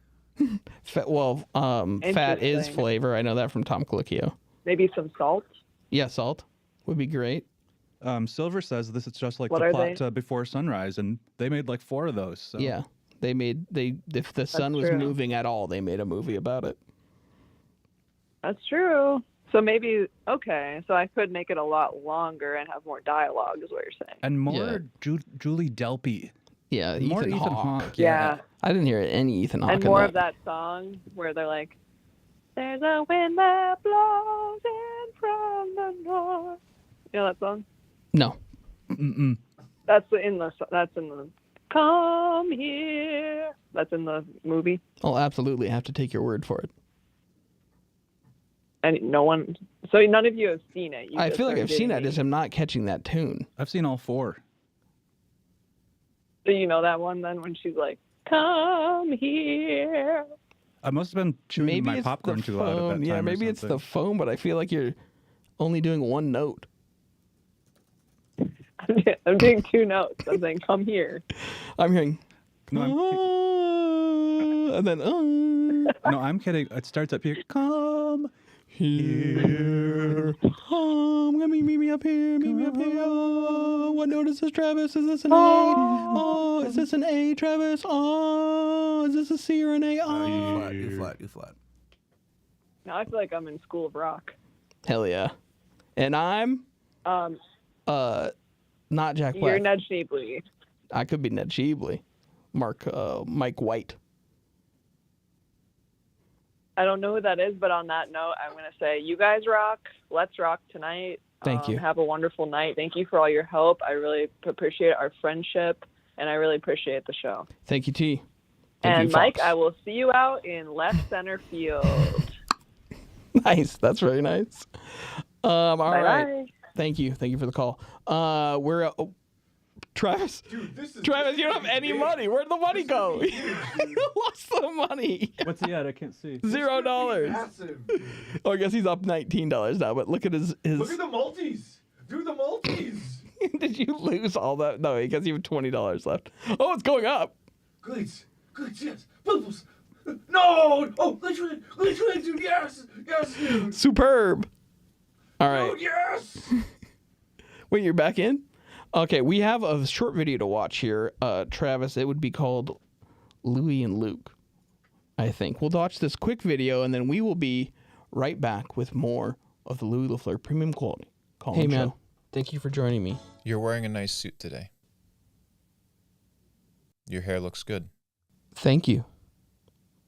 Fat is flavor. I know that from Tom Colicchio. Maybe some salt. Yeah, salt would be great. Silver says this is just like What the are plot they? Before Sunrise, and they made like 4 of those. So. Yeah, if the sun was true. moving at all, they made a movie about it. That's true. So maybe, okay, so I could make it a lot longer and have more dialogue is what you're saying. And more Julie Delpy. Yeah, more Ethan Ethan Hawke. Hawke. Yeah. I didn't hear any Ethan Hawke And in more that. of that song where they're like, "There's a wind that blows in from the north." You know that song? No. Mm-mm. That's in the "Come Here." That's in the movie. I'll absolutely have to take your word for it. And so none of you have seen it. You I just feel like are I've seen getting it, just I'm not catching that tune. I've seen all 4. So you know that one then when she's like, "Come here." I must have been chewing Maybe my it's popcorn the too loud at that phone. time. Yeah, or maybe it's the something. phone, but I feel like you're only doing one note. I'm doing 2 notes. I'm saying, "Come here." I'm hearing. No, and then. No, I'm kidding. It starts up here. Come here. Come, meet me up here. Meet me up here. Oh, what note is this, Travis? Is this an A? Oh, is this an A, Travis? Oh, is this a C or an A? Oh. You're flat. Now I feel like I'm in School of Rock. Hell yeah. And I'm Not Jack Black. You're Ned Schneebly. I could be Ned Schneebly. Mike White. I don't know who that is, but on that note, I'm going to say you guys rock. Let's rock tonight. Thank you. Have a wonderful night. Thank you for all your help. I really appreciate our friendship, and I really appreciate the show. Thank you, T. Thank And you, Mike, Fox. I will see you out in left center field. Nice. That's very nice. All Bye-bye. right. Thank you. Thank you for the call. We're Travis. Dude, Travis, you don't have any money. Where'd the money go? You lost the money. What's he at? I can't see. $0. Massive. Oh, I guess he's up $19 now. But look at his. Look at the multis. Do the multis. Did you lose all that? No, because you have $20 left. Oh, it's going up. Glitz. Glitz, yes. Bubbles. No. Oh, literally, dude, yes. Yes, dude. Superb. All right. Dude, yes. Wait, you're back in? Okay, we have a short video to watch here, Travis. It would be called Louie and Luke, I think. We'll watch this quick video, and then we will be right back with more of the Louie LaFleur Premium Quality Call-In Hey, man. Show. Thank you for joining me. You're wearing a nice suit today. Your hair looks good. Thank you.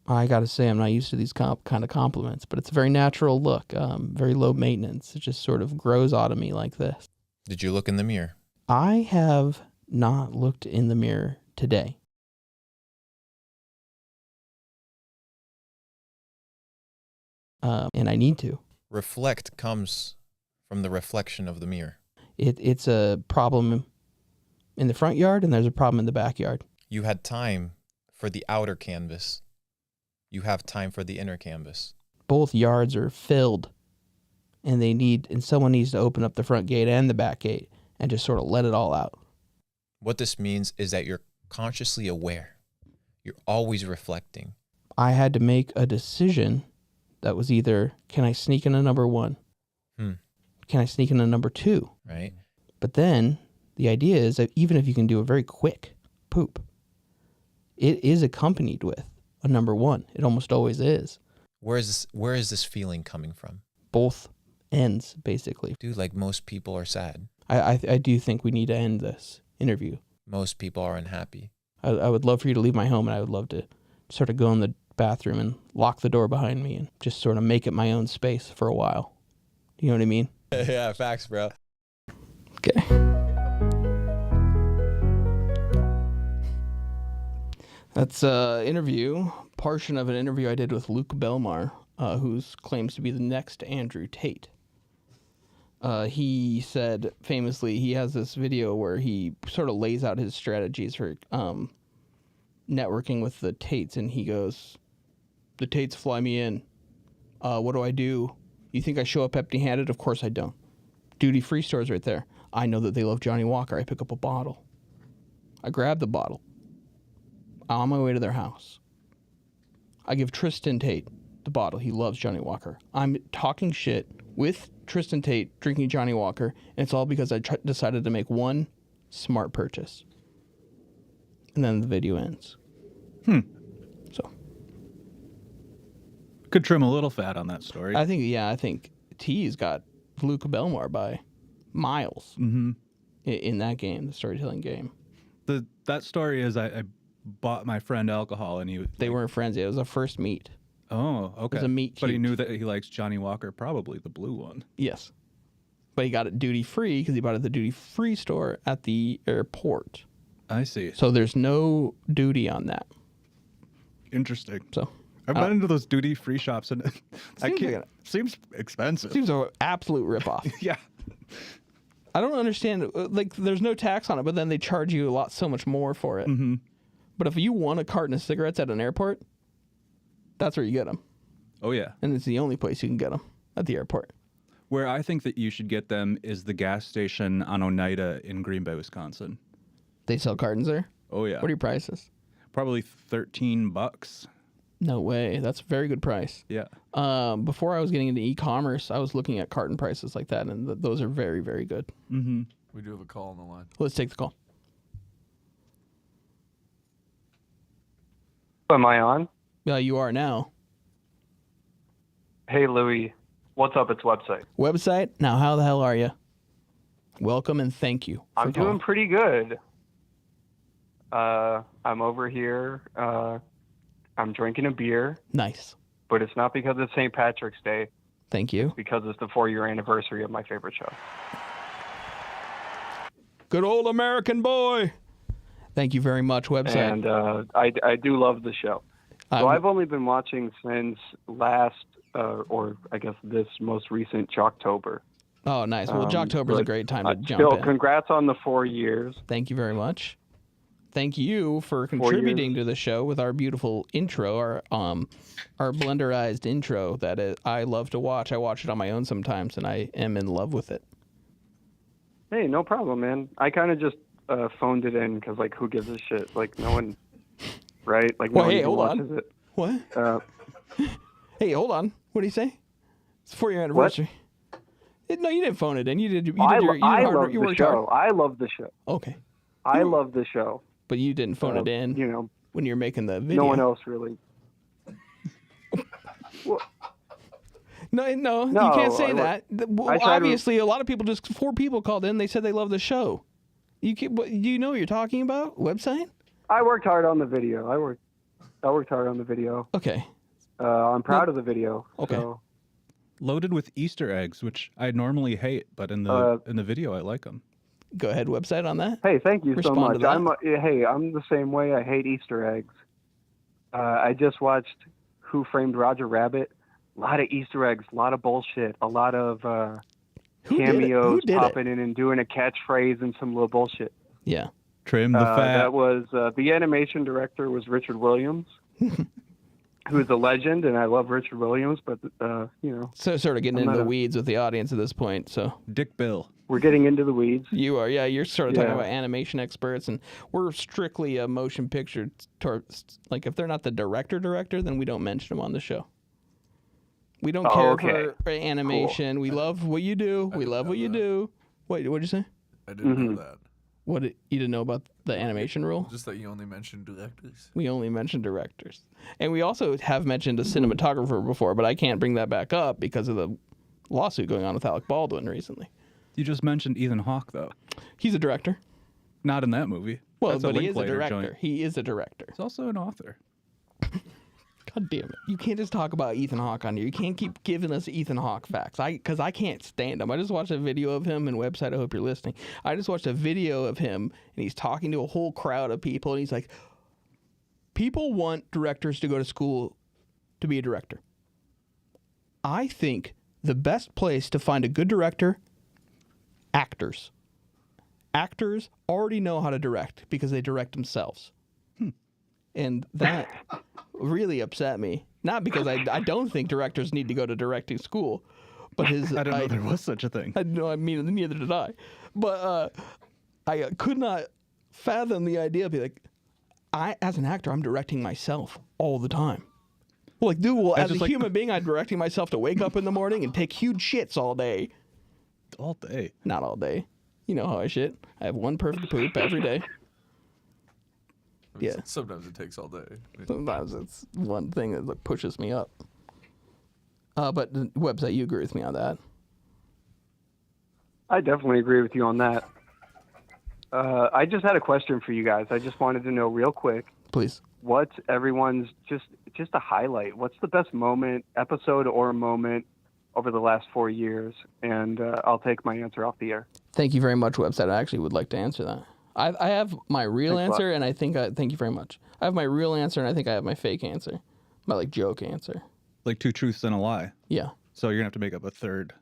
I got to say, I'm not used to these kind of compliments, but it's a very natural look, very low maintenance. It just sort of grows out of me like this. Did you look in the mirror? I have not looked in the mirror today. And I need to. Reflect comes from the reflection of the mirror. It's a problem in the front yard, and there's a problem in the backyard. You had time for the outer canvas. You have time for the inner canvas. Both yards are filled, and someone needs to open up the front gate and the back gate and just sort of let it all out. What this means is that you're consciously aware. You're always reflecting. I had to make a decision that was either, can I sneak in a number 1? Can I sneak in a number 2? Right. But then the idea is that even if you can do a very quick poop, it is accompanied with a number 1. It almost always is. Where is this feeling coming from? Both ends, basically. Dude, like most people are sad. I do think we need to end this interview. Most people are unhappy. I would love for you to leave my home, and I would love to sort of go in the bathroom and lock the door behind me and just sort of make it my own space for a while. You know what I mean? Yeah, facts, bro. Okay. That's portion of an interview I did with Luke Belmar, who claims to be the next Andrew Tate. He said famously he has this video where he sort of lays out his strategies for networking with the Tates, and he goes, "The Tates fly me in. What do I do? You think I show up empty-handed? Of course I don't. Duty-free stores right there. I know that they love Johnny Walker. I pick up a bottle. I grab the bottle. I'm on my way to their house. I give Tristan Tate the bottle. He loves Johnny Walker. I'm talking shit with Tristan Tate drinking Johnny Walker, and it's all because I decided to make one smart purchase." And then the video ends. So. Could trim a little fat on that story. I think T's got Luke Belmar by miles in that game, the storytelling game. That story is I bought my friend alcohol, and they weren't friends yet. It was a first meet. Oh, okay. It was a meet But he cute. knew that he likes Johnny Walker, probably the blue one. Yes. But he got it duty-free because he bought it at the duty-free store at the airport. I see. So there's no duty on that. Interesting. So I've been into those duty-free shops, and seems expensive. Seems an absolute ripoff. Yeah. I don't understand. Like, there's no tax on it, but then they charge you so much more for it. But if you want a carton of cigarettes at an airport, that's where you get them. Oh, yeah. And it's the only place you can get them, at the airport. Where I think that you should get them is the gas station on Oneida in Green Bay, Wisconsin. They sell cartons there? Oh, yeah. What are your prices? Probably $13. No way. That's a very good price. Yeah. Before I was getting into e-commerce, I was looking at carton prices like that, and those are very, very good. We do have a call on the line. Let's take the call. Am I on? You are now. Hey, Louie. What's up? It's website. Website? Now, how the hell are you? Welcome and thank you. I'm doing pretty good. I'm over here. I'm drinking a beer. Nice. But it's not because it's St. Patrick's Day. Thank you. It's because it's the 4-year anniversary of my favorite show. Good old American boy. Thank you very much, website. And I do love the show. So I've only been watching since last, or I guess this most recent Jocktober. Oh, nice. Well, Jocktober is a great time to jump Bill, in. congrats on the 4 years. Thank you very much. Thank you for contributing to the show with our beautiful intro, our blenderized intro that I love to watch. I watch it on my own sometimes, and I am in love with it. Hey, no problem, man. I kind of just phoned it in because, like, who gives a shit? Like, no one, right? Like, no one even watches it. What? Hey, hold on. What did he say? It's 4-year anniversary. No, you didn't phone it in. I love the show. I love the show. Okay. I love the show. But you didn't phone it in, when you're making the video. No one else really. No, you can't say that. Well, obviously, a lot of people, just 4 people called in. They said they love the show. Do you know what you're talking about? Website? I worked hard on the video. I worked hard on the video. Okay. I'm proud of the video. Okay. So. Loaded with Easter eggs, which I normally hate, but in the video, I like them. Go ahead, website on that. Hey, thank you so much. To that. I'm the same way. I hate Easter eggs. I just watched Who Framed Roger Rabbit. A lot of Easter eggs, a lot of bullshit, a lot of cameos popping in and doing a catchphrase and some little bullshit. Yeah. Trim the fat. That was the animation director was Richard Williams, who's a legend, and I love Richard Williams, but So sort of getting into the weeds with the audience at this point. So Dick Bill. We're getting into the weeds. You are, yeah. You're sort of talking about animation experts, and we're strictly a motion picture. Like, if they're not the director, then we don't mention them on the show. We don't care for animation. Cool. We love what you do. We love what you do. Wait, what'd you say? I didn't know that. What you didn't know about the animation rule? Just that you only mentioned directors. We only mention directors, and we also have mentioned a cinematographer before, but I can't bring that back up because of the lawsuit going on with Alec Baldwin recently. You just mentioned Ethan Hawke, though. He's a director. Not in that movie. Well, but he is a director. Joint. He is a director. He's also an author. God damn it. You can't just talk about Ethan Hawke on here. You can't keep giving us Ethan Hawke facts. Because I can't stand him. I just watched a video of him, and website, I hope you're listening. I just watched a video of him, and he's talking to a whole crowd of people, and he's like, people want directors to go to school to be a director. I think the best place to find a good director, actors. Actors already know how to direct because they direct themselves. And that really upset me. Not because I don't think directors need to go to directing school, but I didn't know there was such a thing. I mean, neither did I. But I could not fathom the idea of being like, as an actor, I'm directing myself all the time. Like, dude, as a human being, I'm directing myself to wake up in the morning and take huge shits all day. All day? Not all day. You know how I shit. I have one perfect poop every day. Yeah. Sometimes it takes all day. Sometimes it's one thing that pushes me up. But the website, you agree with me on that? I definitely agree with you on that. I just had a question for you guys. I just wanted to know real quick. Please. What's everyone's, just a highlight, what's the best moment, episode or moment over the last 4 years? And I'll take my answer off the air. Thank you very much, website. I actually would like to answer that. I have my real answer, and I think thank you very much. I have my real answer, and I think I have my fake answer. My, joke answer. Like 2 truths and a lie? Yeah. So you're going to have to make up a third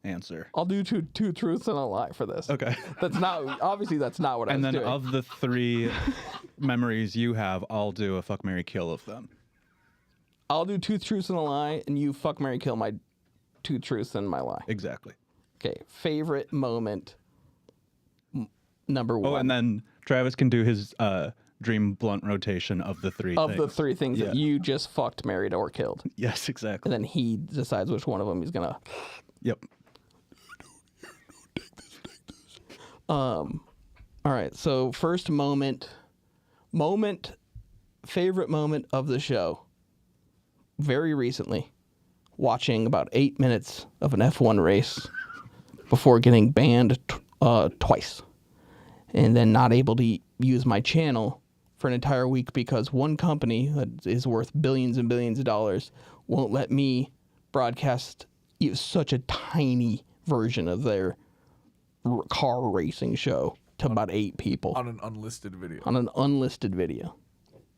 answer. I'll do two truths and a lie for this. Okay. Obviously that's not what I was doing. And then of the 3 memories you have, I'll do a fuck, marry, kill of them. I'll do 2 truths and a lie, and you fuck, marry, kill my 2 truths and my lie. Exactly. Okay. Favorite moment, number 1. Oh, and then Travis can do his dream blunt rotation of the 3 things. Of the 3 things that you just fucked, married, or killed. Yes, exactly. And then he decides which one of them he's going to... Yep. All right, so first moment, favorite moment of the show. Very recently, watching about 8 minutes of an F1 race before getting banned twice, and then not able to use my channel for an entire week because one company that is worth billions and billions of dollars won't let me broadcast such a tiny version of their car racing show to about 8 people. On an unlisted video. On an unlisted video.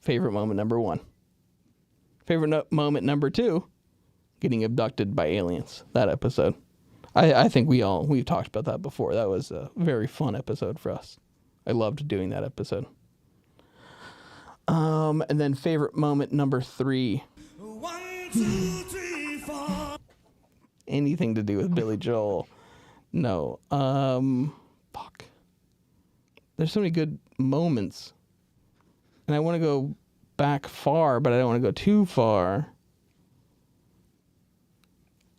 Favorite moment number 1. Favorite moment number 2, getting abducted by aliens. That episode. I think we've talked about that before. That was a very fun episode for us. I loved doing that episode. And then favorite moment number 3. 1, 2, 3, 4. Anything to do with Billy Joel. No. Fuck. There's so many good moments. And I want to go back far, but I don't want to go too far.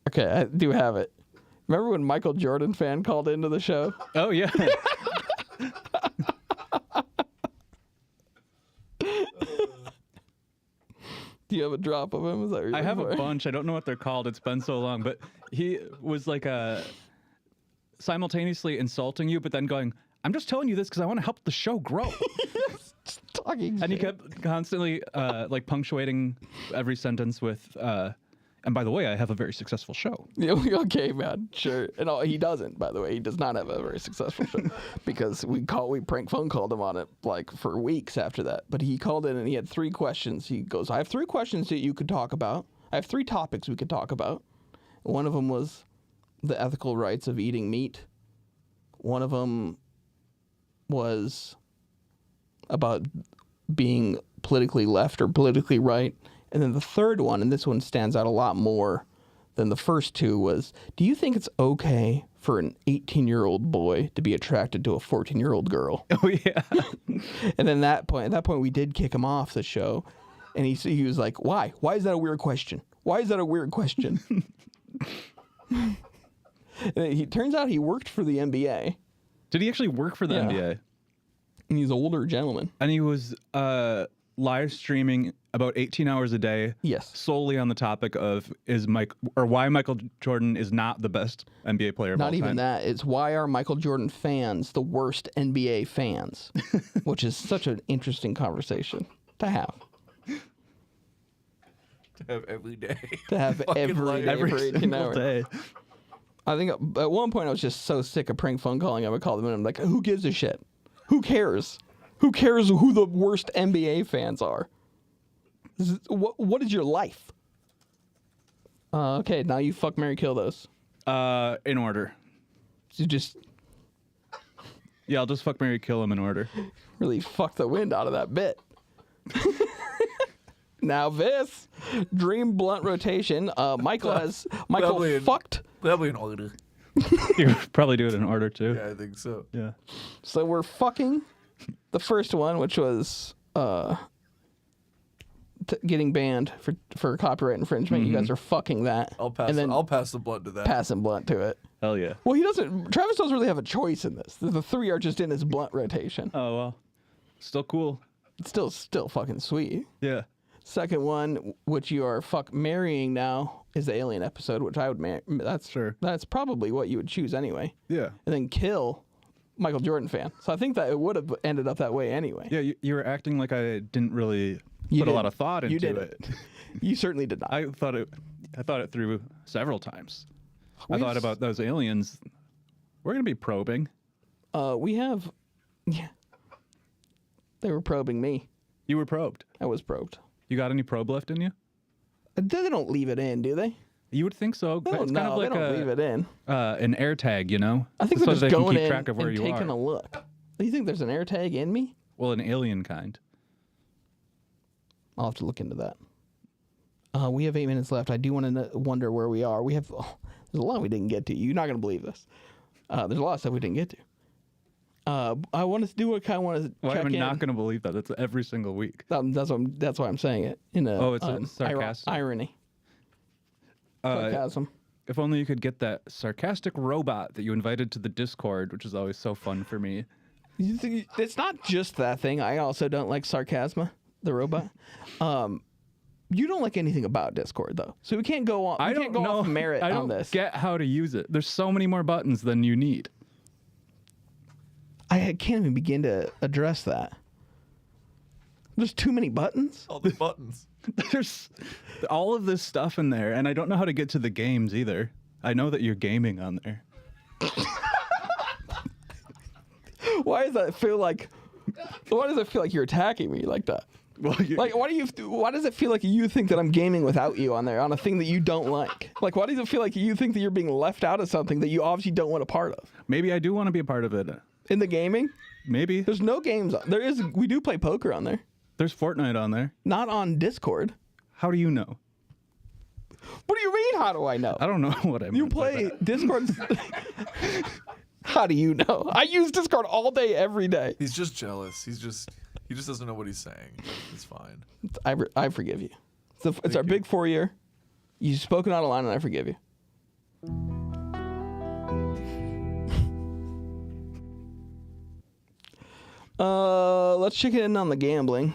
Okay, I do have it. Remember when Michael Jordan fan called into the show? Oh, yeah. Do you have a drop of him? Is that what you're I have looking a for? bunch. I don't know what they're called. It's been so long. But he was like simultaneously insulting you, but then going, I'm just telling you this because I want to help the show grow. Talking and he kept constantly like punctuating every sentence with, and by the way, I have a very successful show. Yeah, okay, man, sure. And he doesn't, by the way. He does not have a very successful show because we prank phone called him on it like for weeks after that. But he called in and he had 3 questions. He goes, I have 3 questions that you could talk about. I have 3 topics we could talk about. One of them was the ethical rights of eating meat. One of them was about being politically left or politically right. And then the third one, and this one stands out a lot more than the first 2, was, do you think it's okay for an 18-year-old boy to be attracted to a 14-year-old girl? Oh, yeah. And then at that point, we did kick him off the show. And he was like, why? Why is that a weird question? Why is that a weird question? And he turns out he worked for the NBA. Did he actually work for the NBA? And he's an older gentleman. And he was live streaming about 18 hours a day. Yes. Solely on the topic of why Michael Jordan is not the best NBA player of all Not time. even that. It's why are Michael Jordan fans the worst NBA fans? Which is such an interesting conversation to have. To have every day. To have every day for 18 hours. Day. I think at one point I was just so sick of prank phone calling. I would call them and I'm like, who gives a shit? Who cares? Who cares who the worst NBA fans are? What is your life? Okay, now you fuck, marry, kill those. In order. You just... Yeah, I'll just fuck, marry, kill them in order. Really fuck the wind out of that bit. Now this dream blunt rotation. Michael fucked. Probably in order. You probably do it in order too. Yeah, I think so. Yeah. So we're fucking the first one, which was getting banned for copyright infringement. You guys are fucking that. I'll pass the blunt to that. Passing blunt to it. Hell yeah. Well, Travis doesn't really have a choice in this. The 3 are just in his blunt rotation. Oh well. Still cool. It's still fucking sweet. Yeah. Second one, which you are marrying now, is the Alien episode, which I would marry. That's probably what you would choose anyway. Yeah. And then kill Michael Jordan fan. So I think that it would have ended up that way anyway. Yeah, you were acting like I didn't really put a lot of thought into it. You certainly did not. I thought it through several times. I thought about those aliens. We're gonna be probing. Yeah. They were probing me. You were probed. I was probed. You got any probe left in you? They don't leave it in, do they? You would think so. They don't leave it in. An air tag, you know? I think so they're just they going can keep in track of where and you taking are. a look. Do you think there's an air tag in me? Well, an alien kind. I'll have to look into that. We have 8 minutes left. I do want to wonder where we are. There's a lot we didn't get to. You're not going to believe this. There's a lot of stuff we didn't get to. I want to do what I want to check in. I'm not going to believe that. That's every single week. That's why I'm saying it. It's sarcastic. Irony. Sarcasm. If only you could get that sarcastic robot that you invited to the Discord, which is always so fun for me. It's not just that thing. I also don't like Sarcasma, the robot. You don't like anything about Discord, though. So we can't go on. I can't go off merit I on don't this. get how to use it. There's so many more buttons than you need. I can't even begin to address that. There's too many buttons. All the buttons. There's all of this stuff in there, and I don't know how to get to the games either. I know that you're gaming on there. Why does that feel like? Why does it feel like you're attacking me like that? Well, like, why does it feel like you think that I'm gaming without you on there on a thing that you don't like? Like, why does it feel like you think that you're being left out of something that you obviously don't want a part of? Maybe I do want to be a part of it. In the gaming? Maybe. There's no games. There is. We do play poker on there. There's Fortnite on there. Not on Discord. How do you know? What do you mean? How do I know? I don't know what I mean. You play Discord. How do you know? I use Discord all day, every day. He's just jealous. He just doesn't know what he's saying. It's fine. I forgive you. It's our big 4 year. You've spoken out of line, and I forgive you. Let's check in on the gambling.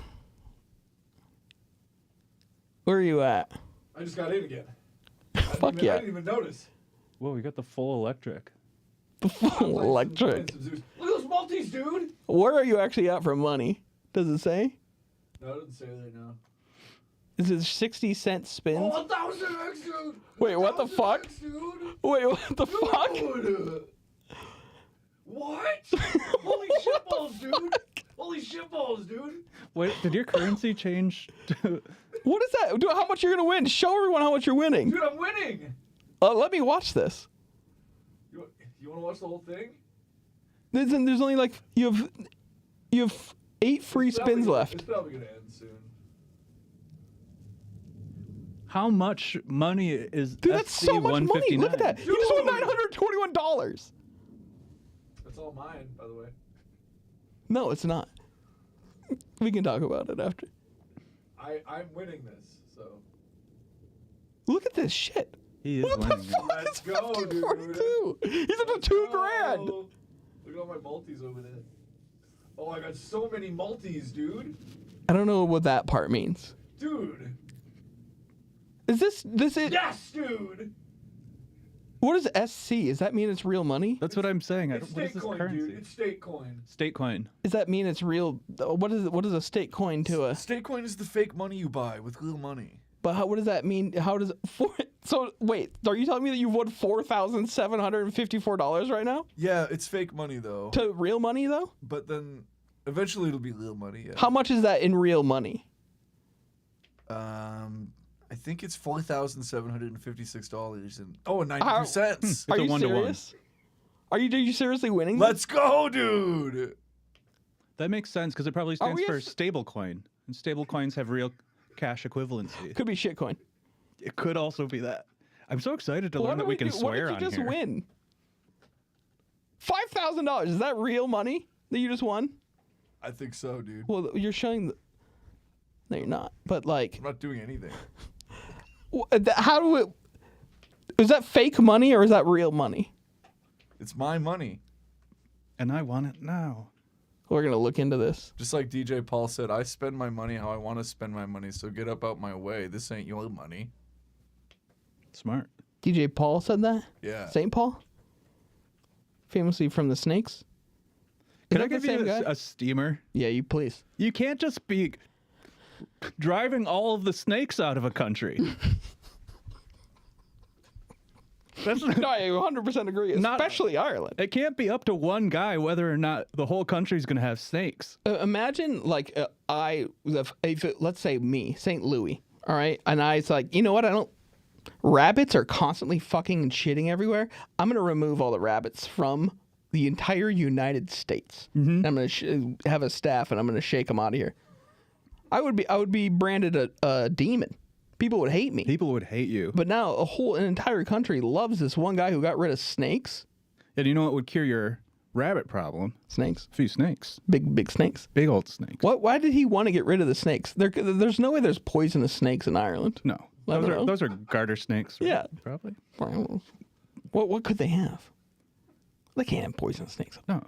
Where are you at? I just got in again. Fuck yeah. I didn't even notice. Whoa, we got the full electric. The full electric. Look at those multis, dude. Where are you actually at for money? Does it say? No, it doesn't say right now. Is it 60-cent spins? Oh, 1,000x, dude. Wait, what the fuck? Wait, what the fuck? Dude. What? Holy shitballs, dude. Holy shitballs, dude. Wait, did your currency change? What is that? Dude, how much you're gonna win? Show everyone how much you're winning. Dude, I'm winning. Let me watch this. You want to watch the whole thing? There's only like you have 8 free spins left. It's probably gonna end soon. How much money is Dude, that's so much money. Look at that. Dude. You just won $921. That's all mine, by the way. No, it's not. We can talk about it after. I'm winning this, so. Look at this shit. He is winning. Let's go, dude. 42. He's up to $2,000. Look at all my multis over there. Oh, I got so many multis, dude. I don't know what that part means. Dude. Is this it? Yes, dude. What is SC? Does that mean it's real money? That's what I'm saying. It's What is state this coin, currency? dude. It's state coin. State coin. Does that mean it's real? What is a state coin to a? State coin is the fake money you buy with real money. But what does that mean? How does so wait? Are you telling me that you've won $4,754 right now? Yeah, it's fake money though. To real money though? But then eventually it'll be real money. Yeah. How much is that in real money? I think it's $4,756 and 92 cents. Are you serious? Are you seriously winning? Let's go, dude. That makes sense because it probably stands for stable coin, and stable coins have real cash equivalency. Could be shitcoin. It could also be that. I'm so excited to learn that we can swear on here. What did you just win? $5,000. Is that real money that you just won? I think so, dude. Well, you're showing. No, you're not. But like, I'm not doing anything. How do it? Is that fake money or is that real money? It's my money. And I want it now. We're going to look into this. Just like DJ Paul said, I spend my money how I want to spend my money, so get up out my way. This ain't your money. Smart. DJ Paul said that? Yeah. St. Paul? Famously from the Snakes? Can I give you a steamer? Yeah, you please. You can't just be driving all of the snakes out of a country. That's no, I 100% agree, especially Ireland. It can't be up to one guy whether or not the whole country's going to have snakes. Imagine, like, let's say me, St. Louis, all right? And it's like, you know what? Rabbits are constantly fucking and shitting everywhere. I'm going to remove all the rabbits from the entire United States. Mm-hmm. I'm going to have a staff, and I'm going to shake them out of here. I would be branded a demon. People would hate me. People would hate you. But now an entire country loves this one guy who got rid of snakes. And you know what would cure your rabbit problem? Snakes. A few snakes. Big snakes. Big old snakes. Why did he want to get rid of the snakes? There's no way there's poisonous snakes in Ireland. No. Those are garter snakes. Right? Yeah. Probably. What could they have? They can't have poisonous snakes. No.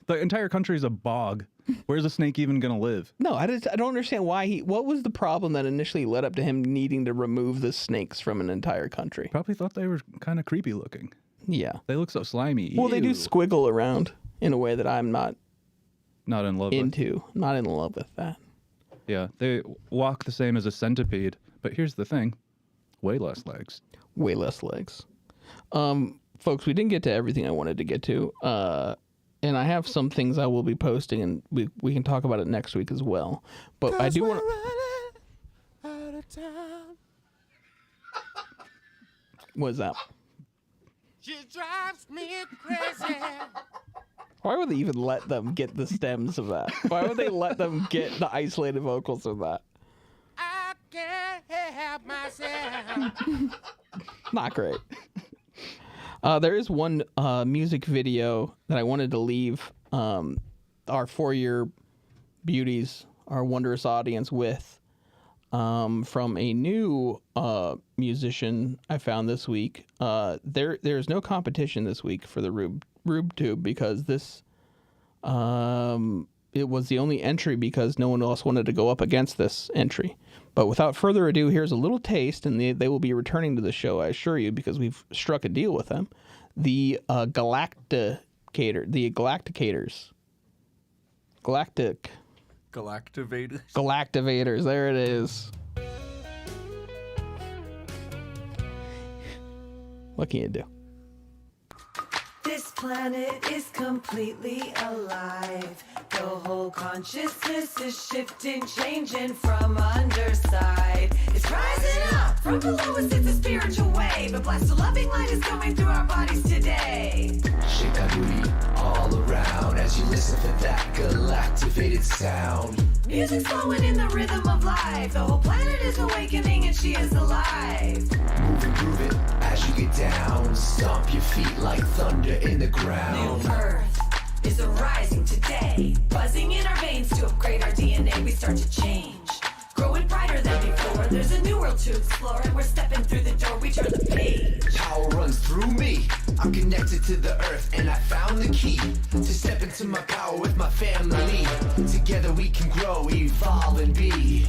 The entire country is a bog. Where's a snake even going to live? No, I don't understand why what was the problem that initially led up to him needing to remove the snakes from an entire country? Probably thought they were kind of creepy looking. Yeah. They look so slimy. Well, they do squiggle around in a way that I'm not not in love not in love with that. Yeah, they walk the same as a centipede, but here's the thing: way less legs. Way less legs. Folks, we didn't get to everything I wanted to get to, and I have some things I will be posting, and we can talk about it next week as well. But I do want to. What is that? She drives me crazy. Why would they even let them get the stems of that? Why would they let them get the isolated vocals of that? I can't help myself. Not great. There is one music video that I wanted to leave our 4-year beauties, our wondrous audience with, from a new musician I found this week. There's no competition this week for the Rube Tube because this it was the only entry because no one else wanted to go up against this entry. But without further ado, here's a little taste, and they will be returning to the show, I assure you, because we've struck a deal with them. The Galacticators. Galactivators, there it is. What can you do? This planet is completely alive. The whole consciousness is shifting, changing from underside. It's rising up from below us, it's a spiritual wave. A blast of loving light is coming through our bodies today. Shake that booty all around as you listen to that galactivated sound. Music's flowing in the rhythm of life. The whole planet is awakening and she is alive. Move and groove it as you get down. Stomp your feet like thunder in the ground. New Earth is arising today. Buzzing in our veins to upgrade our DNA. We start to change. Growing brighter than before. There's a new world to explore, and we're stepping through the door. We turn the page. Power runs through me. I'm connected to the earth, and I found the key to step into my power with my family. Together we can grow, evolve, and be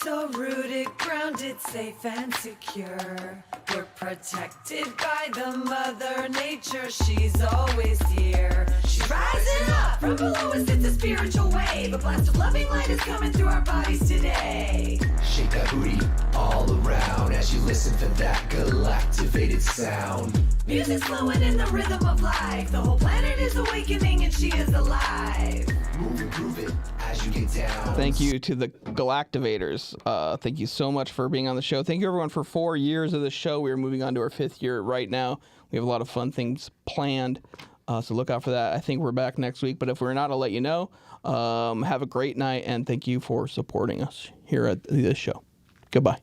So rooted, grounded, safe and secure. We're protected by the mother nature. She's always here. She's rising up from below us. It's a spiritual wave. A blast of loving light is coming through our bodies today. Shake that booty all around as you listen for that galactivated sound. Music's flowing in the rhythm of life. The whole planet is awakening and she is alive. Move and groove it as you get down. Thank you to the Galactivators. Thank you so much for being on the show. Thank you, everyone, for 4 years of the show. We are moving on to our 5th year right now. We have a lot of fun things planned, so look out for that. I think we're back next week, but if we're not, I'll let you know. Have a great night, and thank you for supporting us here at this show. Goodbye.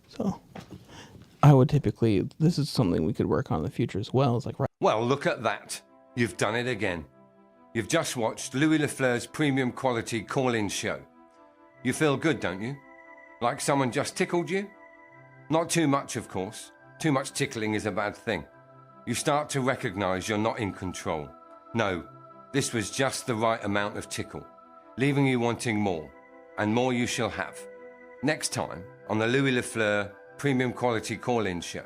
So, I would typically, this is something we could work on in the future as well. It's like, right. Well, look at that. You've done it again. You've just watched Louie LaFleur's premium quality call-in show. You feel good, don't you? Like someone just tickled you? Not too much, of course. Too much tickling is a bad thing. You start to recognize you're not in control. No, this was just the right amount of tickle, leaving you wanting more, and more you shall have. Next time on the Louie LaFleur premium quality call-in show.